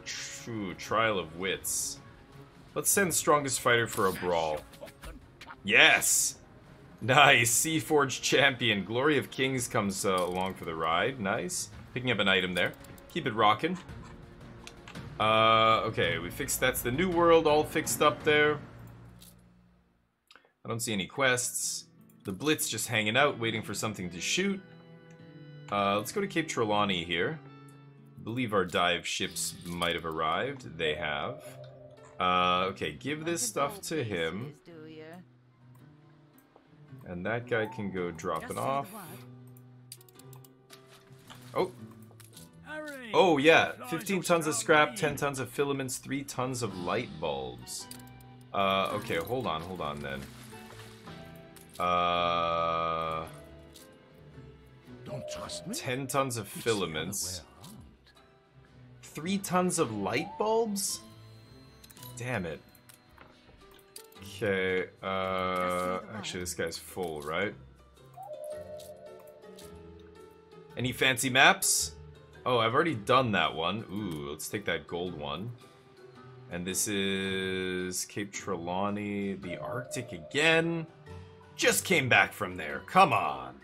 trial of wits. Let's send strongest fighter for a brawl. Yes! Nice! Seaforged champion. Glory of Kings comes along for the ride. Nice. Picking up an item there. Keep it rocking. Okay, we fixed, that's the new world all fixed up there. I don't see any quests. The Blitz just hanging out, waiting for something to shoot. Let's go to Cape Trelawney here. I believe our dive ships might have arrived. They have. Okay, give this stuff to him. And that guy can go drop it off. Oh. Oh, yeah. 15 tons of scrap, 10 tons of filaments, 3 tons of light bulbs. Okay, hold on then. Don't trust me? 10 tons of filaments. 3 tons of light bulbs? Damn it. Okay, actually this guy's full, right? Any fancy maps? Oh, I've already done that one. Ooh, let's take that gold one. And this is Cape Trelawney, the Arctic again. Just came back from there, come on.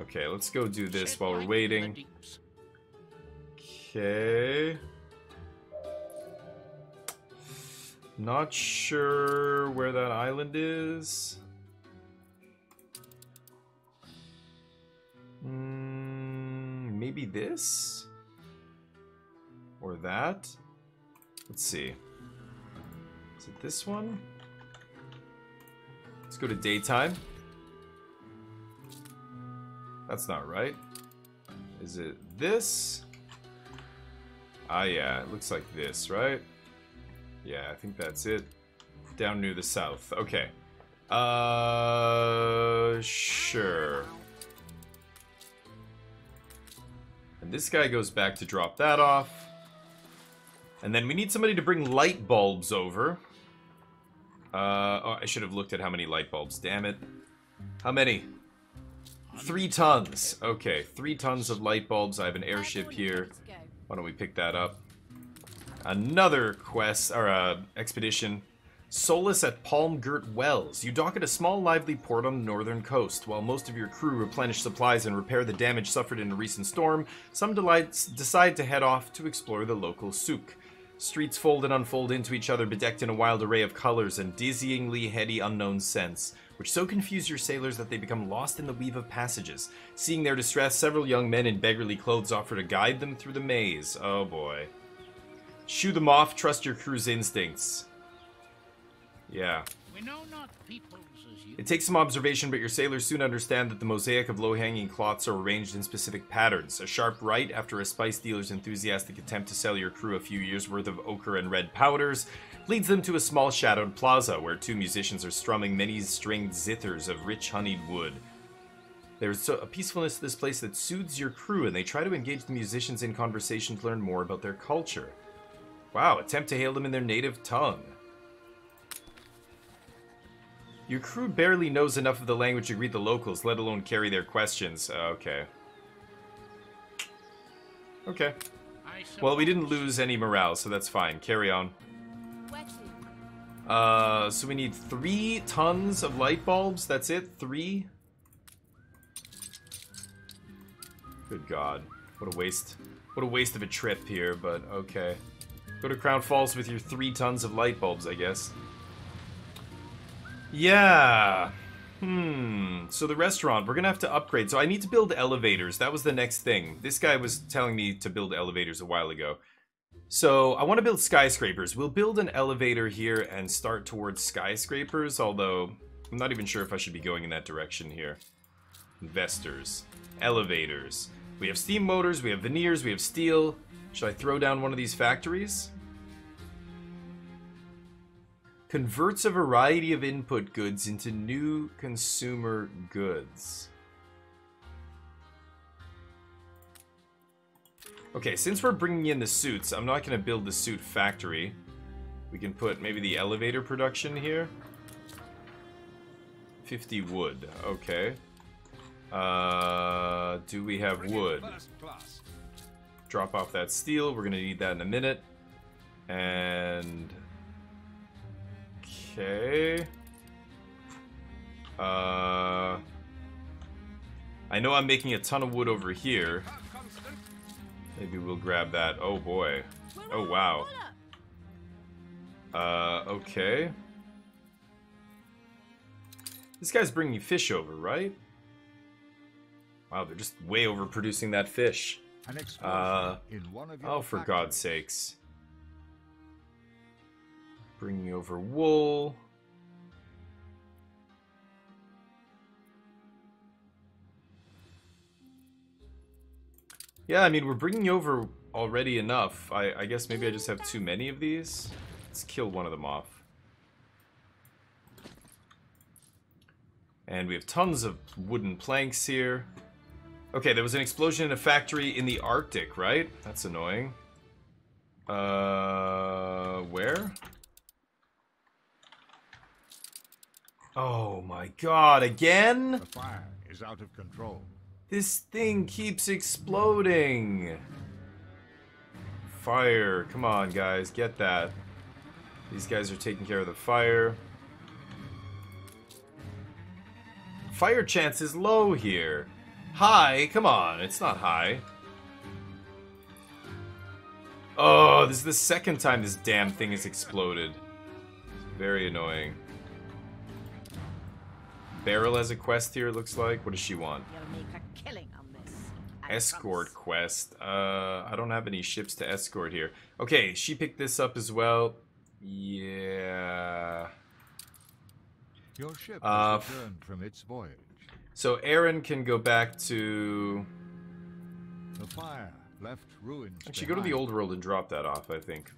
Okay, let's go do this while we're waiting. Okay. Not sure where that island is. Maybe this? Or that? Let's see. Is it this one? Let's go to daytime. That's not right. Is it this? Ah, yeah, it looks like this, right? Yeah, I think that's it. Down near the south. Okay. Sure. And this guy goes back to drop that off. And then we need somebody to bring light bulbs over. Oh, I should have looked at how many light bulbs. Damn it. How many? 3 tons. Okay, 3 tons of light bulbs. I have an airship here. Why don't we pick that up? Another quest, or expedition. Solace at Palm Girt Wells. You dock at a small lively port on the northern coast. While most of your crew replenish supplies and repair the damage suffered in a recent storm, some decide to head off to explore the local souk. Streets fold and unfold into each other, bedecked in a wild array of colors and dizzyingly heady unknown scents, which so confuse your sailors that they become lost in the weave of passages. Seeing their distress, several young men in beggarly clothes offer to guide them through the maze. Oh boy. Shoo them off, trust your crew's instincts. Yeah. We know not peoples as It takes some observation, but your sailors soon understand that the mosaic of low-hanging cloths are arranged in specific patterns. A sharp right after a spice dealer's enthusiastic attempt to sell your crew a few years' worth of ochre and red powders leads them to a small shadowed plaza where two musicians are strumming many stringed zithers of rich honeyed wood. There's a peacefulness to this place that soothes your crew, and they try to engage the musicians in conversation to learn more about their culture. Wow, attempt to hail them in their native tongue. Your crew barely knows enough of the language to greet the locals, let alone carry their questions. Okay. Okay. Well, we didn't lose any morale, so that's fine. Carry on. So we need 3 tons of light bulbs. That's it? 3? Good God. What a waste. What a waste of a trip here, but okay. Go to Crown Falls with your 3 tons of light bulbs, I guess. Yeah. So the restaurant, we're gonna have to upgrade. So I need to build elevators. That was the next thing. This guy was telling me to build elevators a while ago. So I want to build skyscrapers. We'll build an elevator here and start towards skyscrapers, although I'm not even sure if I should be going in that direction here. Investors. Elevators. We have steam motors, we have veneers, we have steel. Should I throw down one of these factories? Converts a variety of input goods into new consumer goods. Okay, since we're bringing in the suits, I'm not going to build the suit factory. We can put maybe the elevator production here. 50 wood, okay. Do we have wood? Drop off that steel, we're going to need that in a minute. And... okay. I know I'm making a ton of wood over here. Maybe we'll grab that. Oh boy. Oh wow. Okay. This guy's bringing fish over, right? Wow, they're just way overproducing that fish. Oh, for God's sakes. Bringing over wool. Yeah, I mean, we're bringing over already enough. I guess maybe I just have too many of these. Let's kill one of them off. And we have tons of wooden planks here. Okay, there was an explosion in a factory in the Arctic, right? That's annoying. Where? Oh my God, again? The fire is out of control. This thing keeps exploding. Fire. Come on, guys. Get that. These guys are taking care of the fire. Fire chance is low here. High? Come on. It's not high. Oh, this is the second time this damn thing has exploded. Very annoying. Beryl has a quest here, it looks like. What does she want? You'll make a killing on this. Escort quest. I don't have any ships to escort here. Okay, she picked this up as well. Yeah. Your ship has returned from its voyage. So Aaron can go back to... The fire left ruins. Actually, go to the old world and drop that off, I think.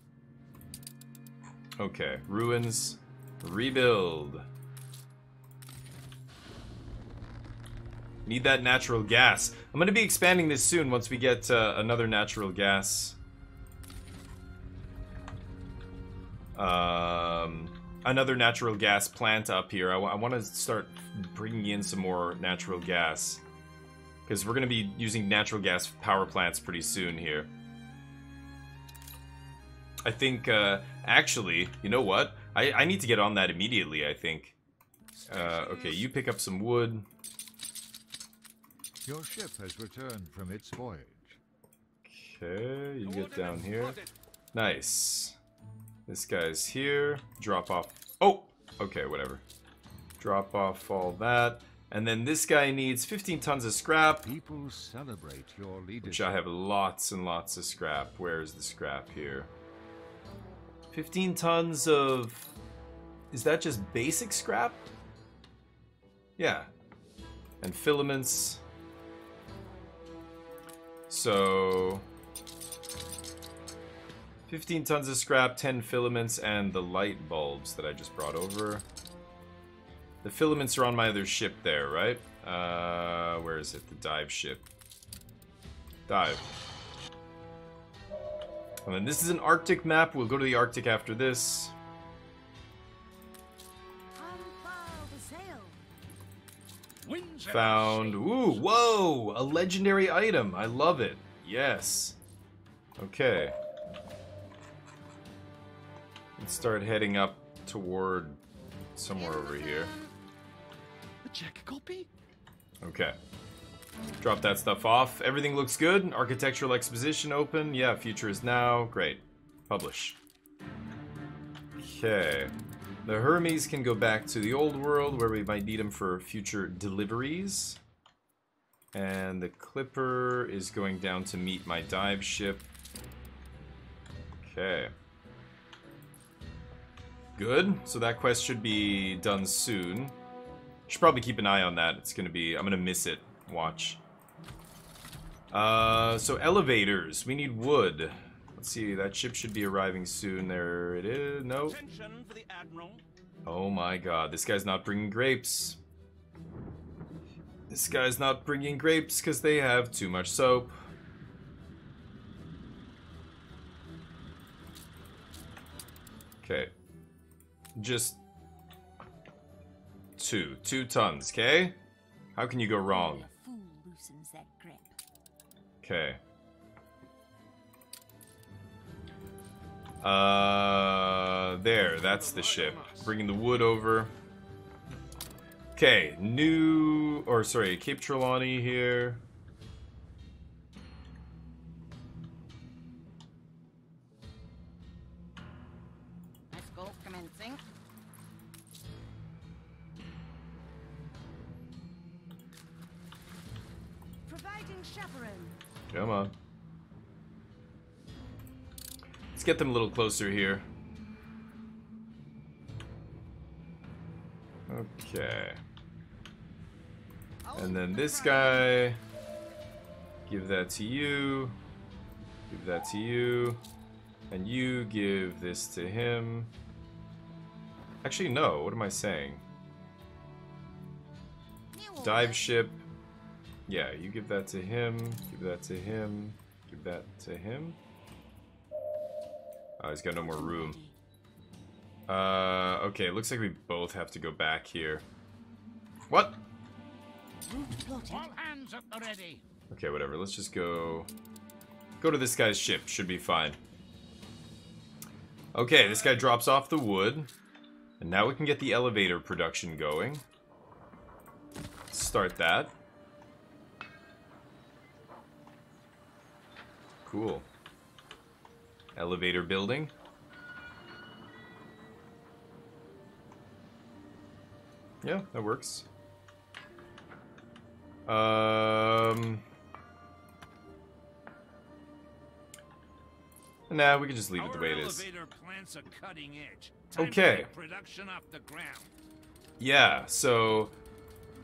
Okay, ruins. Rebuild. Need that natural gas. I'm going to be expanding this soon once we get another natural gas. Another natural gas plant up here. I want to start bringing in some more natural gas. Because we're going to be using natural gas power plants pretty soon here. I think, actually, you know what? I need to get on that immediately, I think. Okay, you pick up some wood. Your ship has returned from its voyage. Okay, you get down here. Nice. This guy's here. Drop off. Oh! Okay, whatever. Drop off all that. And then this guy needs 15 tons of scrap. People celebrate your leadership. Which I have lots and lots of scrap. Where's the scrap here? 15 tons of... Is that just basic scrap? Yeah. And filaments. So 15 tons of scrap, 10 filaments, and the light bulbs that I just brought over. The filaments are on my other ship there, right? Where is it? The dive ship. Dive. And then this is an Arctic map. We'll go to the Arctic after this. Found. Ooh, whoa! A legendary item. I love it. Yes. Okay. Let's start heading up toward somewhere over here. A check copy? Okay. Drop that stuff off. Everything looks good. Architectural exposition open. Yeah, future is now. Great. Publish. Okay. The Hermes can go back to the old world where we might need them for future deliveries. And the Clipper is going down to meet my dive ship. Okay. Good. So that quest should be done soon. Should probably keep an eye on that. It's gonna be... I'm gonna miss it. Watch. So elevators. We need wood. Let's see. That ship should be arriving soon. There it is. No. Attention for the Admiral. Oh my god. This guy's not bringing grapes. This guy's not bringing grapes because they have too much soap. Okay. Just... 2 tons, okay? How can you go wrong? A fool loosens that grip. Okay. There, that's the ship. Bringing the wood over. Okay, Cape Trelawney here. Let's go, commencing. Providing chaperone. Come on. Let's get them a little closer here. Okay. And then this guy. Give that to you. Give that to you. And you give this to him. Actually, no. What am I saying? Dive ship. Yeah, you give that to him. Give that to him. Give that to him. Oh, he's got no more room. Okay, it looks like we both have to go back here. What? All hands at the ready. Okay, whatever. Let's just go to this guy's ship. Should be fine. Okay, this guy drops off the wood. And now we can get the elevator production going. Start that. Cool. Elevator building. Yeah, that works. Nah, we can just leave it the way it is. Plants a cutting edge. Okay. Production off the ground. Yeah, so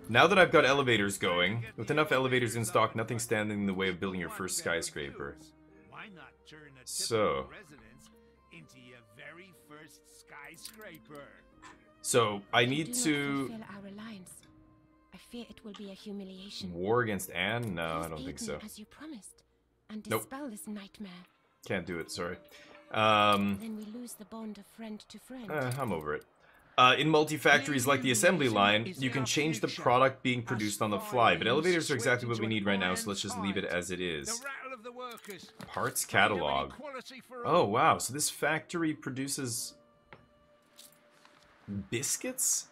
now that I've got elevators going, with enough elevators in stock, nothing standing in the way of building your first skyscraper. Why not turn a So, residence into your very first skyscraper? so I If you need do to not fulfill our alliance, I fear it will be a humiliation. war against Anne? No, I Please don't think aid so. me as you promised, and Nope. dispel this nightmare. Can't do it, sorry. Then we lose the bond of friend to friend. I'm over it. In multi-factories like the assembly line, you can change the product being produced on the fly, but elevators are exactly what we need right now, so let's just leave it as it is. The rattle of the workers. Parts catalog. Quality for Oh, wow, so this factory produces biscuits?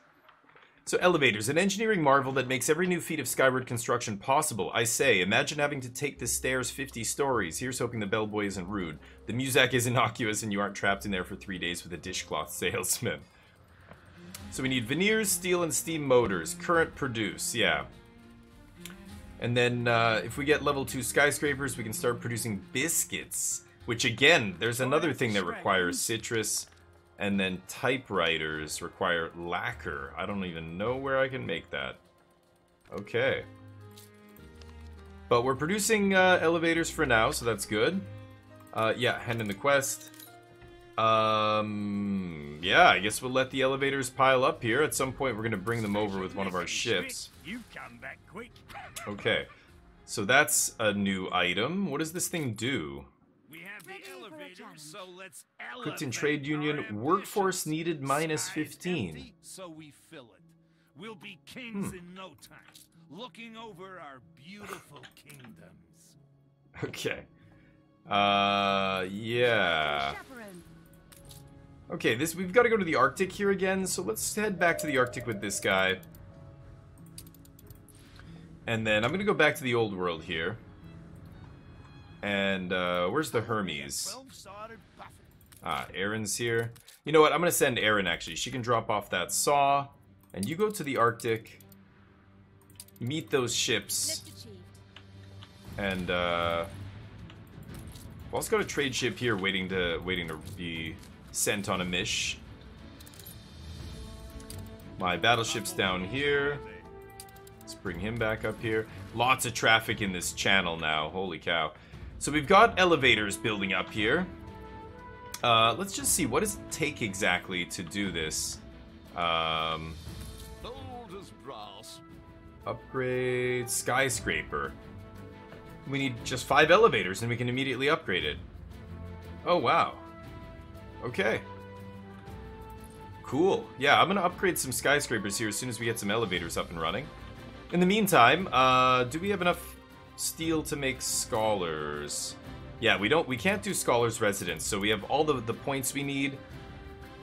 So elevators, an engineering marvel that makes every new feat of skyward construction possible. I say, imagine having to take the stairs 50 stories. Here's hoping the bellboy isn't rude. The muzak is innocuous and you aren't trapped in there for 3 days with a dishcloth salesman. So we need veneers, steel, and steam motors. Current produce, yeah. And then if we get level 2 skyscrapers, we can start producing biscuits. Which again, there's another thing that requires citrus. And then typewriters require lacquer. I don't even know where I can make that. Okay. But we're producing elevators for now, so that's good. Yeah, hand in the quest. Yeah, I guess we'll let the elevators pile up here. At some point, we're going to bring them over with one of our ships. You've come back quick. Okay. So that's a new item. What does this thing do? We have the Ready for a elevators, challenge. so let's Clicked in elevate trade union. our Workforce ambitions. needed minus Sky's 15. empty, so we fill it. We'll be kings in no time, looking over our beautiful kingdoms. Okay. Yeah. Chaperone. Okay, we've got to go to the Arctic here again, so let's head back to the Arctic with this guy. And then I'm going to go back to the old world here. And, where's the Hermes? 12-sided buffet. Ah, Erin's here. You know what, I'm going to send Erin, actually. She can drop off that saw. And you go to the Arctic. Meet those ships. Lift achieved. And, we've also got a trade ship here waiting to be sent on a mish. My battleship's down here. Let's bring him back up here. Lots of traffic in this channel now. Holy cow. So we've got elevators building up here. Let's just see. What does it take exactly to do this? Old as brass. Upgrade skyscraper. We need just 5 elevators and we can immediately upgrade it. Oh, wow. Okay. Cool. Yeah, I'm gonna upgrade some skyscrapers here as soon as we get some elevators up and running. In the meantime, do we have enough steel to make scholars? Yeah, we can't do scholars residence, so we have all the points we need.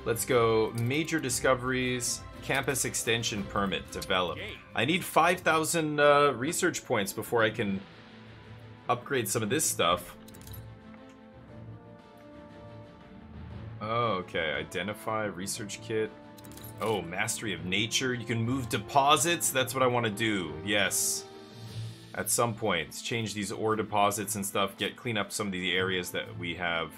Let's go major discoveries, campus extension permit, develop. I need 5,000 research points before I can upgrade some of this stuff. Oh, okay. Identify, research kit. Oh, mastery of nature. You can move deposits. That's what I want to do. Yes. At some point, change these ore deposits and stuff. Clean up some of the areas that we have.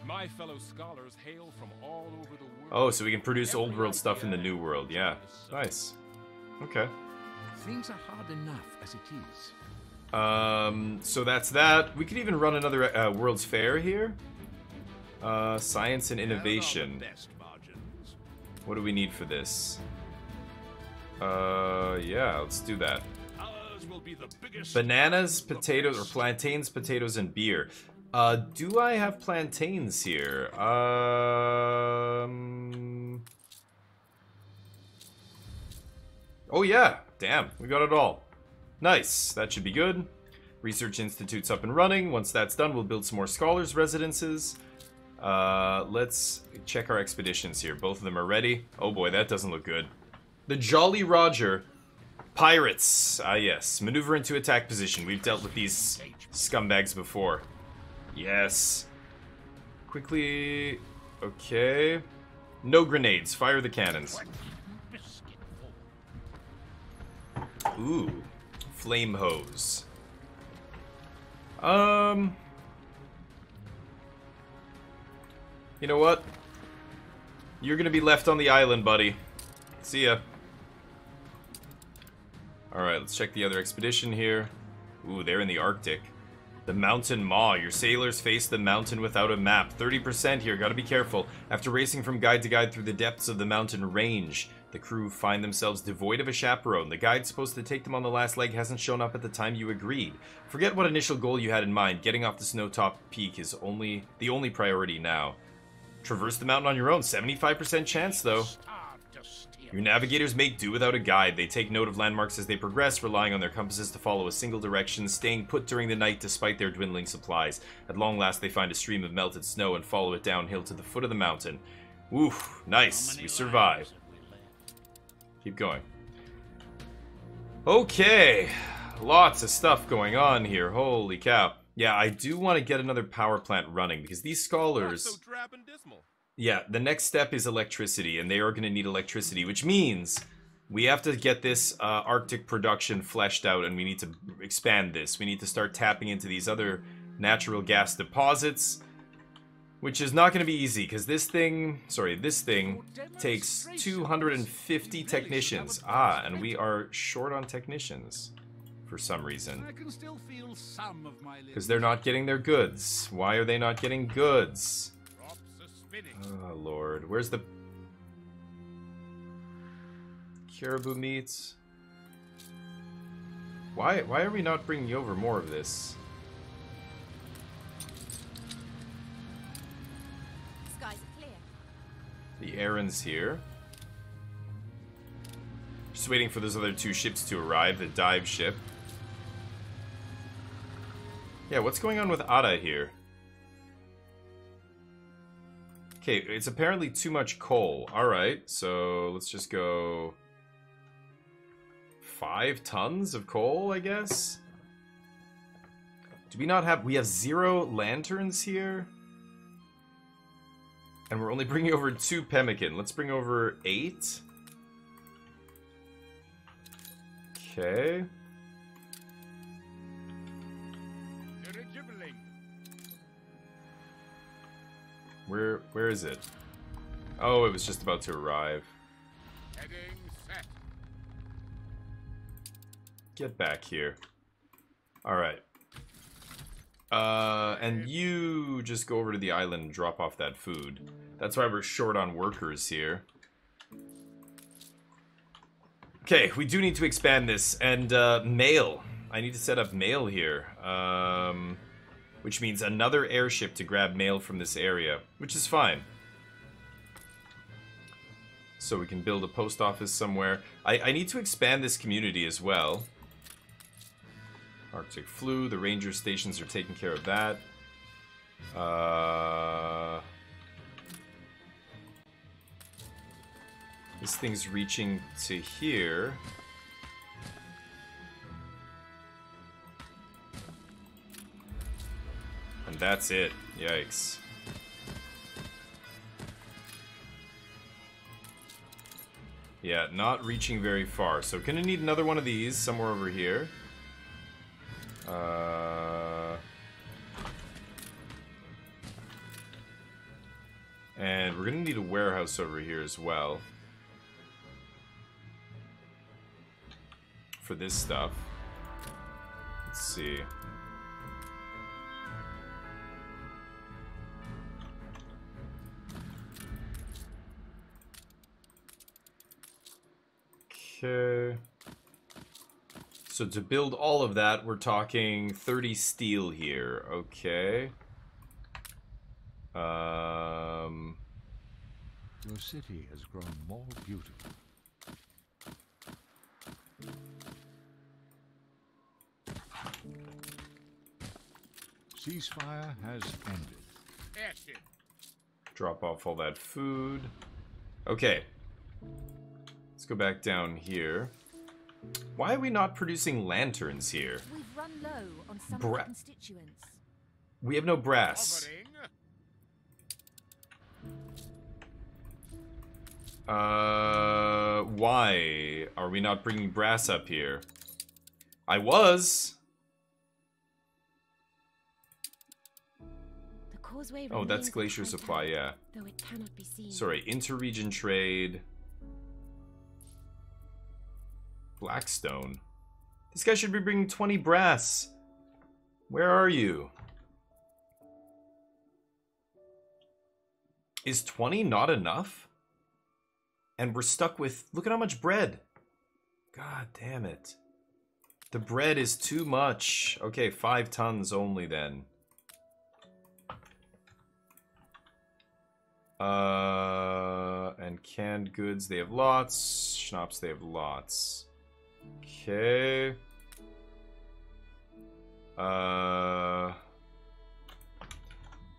My fellow scholars hail from all over the world. Oh, so we can produce old world stuff in the new world. Yeah. Nice. Okay. Things are hard enough as it is. So that's that. We could even run another World's Fair here. Science and innovation. What do we need for this? Yeah, let's do that. Ours will be the biggest Bananas, potatoes, or plantains, potatoes, and beer. Do I have plantains here? Oh yeah, damn, we got it all. Nice, that should be good. Research Institute's up and running. Once that's done, we'll build some more scholars' residences. Let's check our expeditions here. Both of them are ready. Oh boy, that doesn't look good. The Jolly Roger. Pirates. Ah yes, maneuver into attack position. We've dealt with these scumbags before. Yes. Quickly. Okay. No grenades. Fire the cannons. Ooh. Flame hose. You know what? You're gonna be left on the island, buddy. See ya. Alright, let's check the other expedition here. Ooh, they're in the Arctic. The Mountain Maw. Your sailors face the mountain without a map. 30% here, gotta be careful. After racing from guide to guide through the depths of the mountain range, the crew find themselves devoid of a chaperone. The guide supposed to take them on the last leg hasn't shown up at the time you agreed. Forget what initial goal you had in mind. Getting off the snow-top peak is the only priority now. Traverse the mountain on your own. 75% chance, though. Your navigators make do without a guide. They take note of landmarks as they progress, relying on their compasses to follow a single direction, staying put during the night despite their dwindling supplies. At long last, they find a stream of melted snow and follow it downhill to the foot of the mountain. Oof, nice. We survive. Keep going. Okay. Lots of stuff going on here. Holy cow. Yeah, I do want to get another power plant running because these scholars... Not so drab and dismal. Yeah, the next step is electricity, and they are going to need electricity, which means we have to get this Arctic production fleshed out, and we need to expand this. We need to start tapping into these other natural gas deposits. Which is not going to be easy, because this thing takes 250 technicians. Ah, and we are short on technicians for some reason. I can still feel some of my Because they're not getting their goods. Why are they not getting goods? drops are spinning. Oh, Lord. Where's the caribou meats? Why are we not bringing over more of this? Skies are clear. The errands here. Just waiting for those other 2 ships to arrive, the dive ship. Yeah, what's going on with Ada here? Okay, it's apparently too much coal. Alright, so let's just go 5 tons of coal, I guess? Do we not have... We have 0 lanterns here? And we're only bringing over 2 pemmican. Let's bring over 8. Okay. Dirigibbling. Where is it? Oh, it was just about to arrive. Heading set. Get back here. Alright. And you just go over to the island and drop off that food. That's why we're short on workers here. Okay, we do need to expand this. And, mail. I need to set up mail here. Which means another airship to grab mail from this area. Which is fine. So we can build a post office somewhere. I need to expand this community as well. Arctic Flu, the ranger stations are taking care of that. This thing's reaching to here. And that's it. Yikes. Yeah, not reaching very far. So gonna need another one of these somewhere over here. And we're gonna need a warehouse over here as well. For this stuff. Let's see. Okay. So to build all of that, we're talking 30 steel here. Okay. Your city has grown more beautiful. Ceasefire has ended. Airship. Drop off all that food. Okay. Let's go back down here. Why are we not producing lanterns here? We've run low on some of the constituents. We have no brass. Hovering. Why are we not bringing brass up here? I was. The causeway Oh, that's remains glacier high supply, tide, yeah. though it cannot be seen. Sorry, interregion trade. Blackstone. This guy should be bringing 20 brass. Where are you? Is 20 not enough? And we're stuck with... Look at how much bread. God damn it. The bread is too much. Okay, 5 tons only then. And canned goods, they have lots. Schnapps, they have lots. Okay. I'm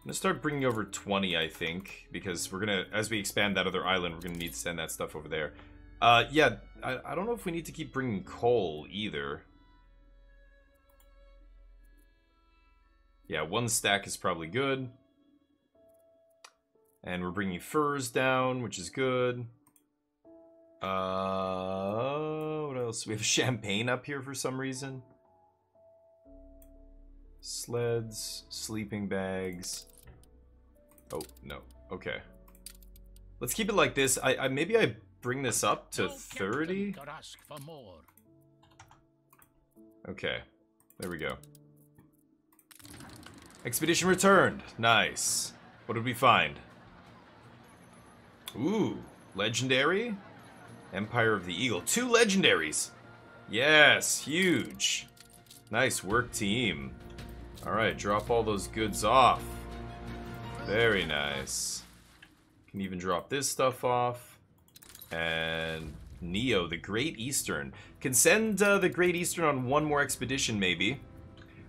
gonna start bringing over 20, I think, because we're gonna, as we expand that other island, we're gonna need to send that stuff over there. Yeah, I don't know if we need to keep bringing coal either. Yeah, 1 stack is probably good. And we're bringing furs down, which is good. What else? We have champagne up here for some reason. Sleds, sleeping bags. Oh, no. Okay. Let's keep it like this. Maybe I bring this up to 30? Okay. There we go. Expedition returned. Nice. What did we find? Ooh. Legendary? Empire of the Eagle. 2 legendaries. Yes. Huge. Nice work, team. Alright, drop all those goods off. Very nice. Can even drop this stuff off. And Neo, the Great Eastern. Can send the Great Eastern on one more expedition, maybe.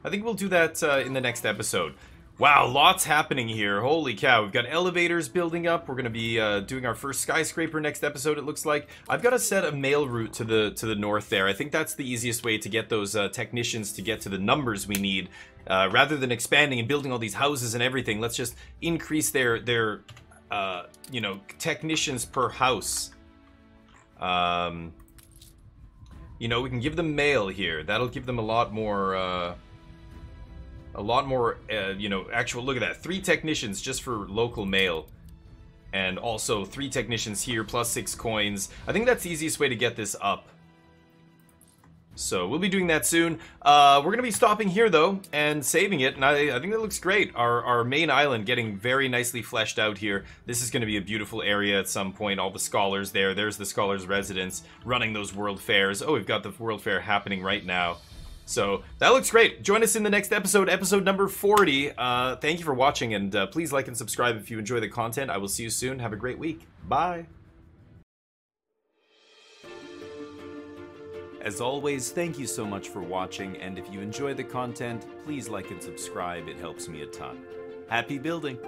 I think we'll do that in the next episode. Wow, lots happening here. Holy cow, we've got elevators building up. We're going to be doing our first skyscraper next episode, it looks like. I've got to set a mail route to the north there. I think that's the easiest way to get those technicians to get to the numbers we need. Rather than expanding and building all these houses and everything, let's just increase their you know, technicians per house. You know, we can give them mail here. That'll give them a lot more, you know, actual, look at that. 3 technicians just for local mail. And also 3 technicians here, plus 6 coins. I think that's the easiest way to get this up. So we'll be doing that soon. We're going to be stopping here, though, and saving it. And I think that looks great. Our main island getting very nicely fleshed out here. This is going to be a beautiful area at some point. All the scholars there. There's the scholars' residence running those world fairs. Oh, we've got the world fair happening right now. So that looks great. Join us in the next episode, episode number 40. Thank you for watching, and please like and subscribe if you enjoy the content. I will see you soon. Have a great week. Bye. As always, thank you so much for watching, and if you enjoy the content, please like and subscribe. It helps me a ton. Happy building!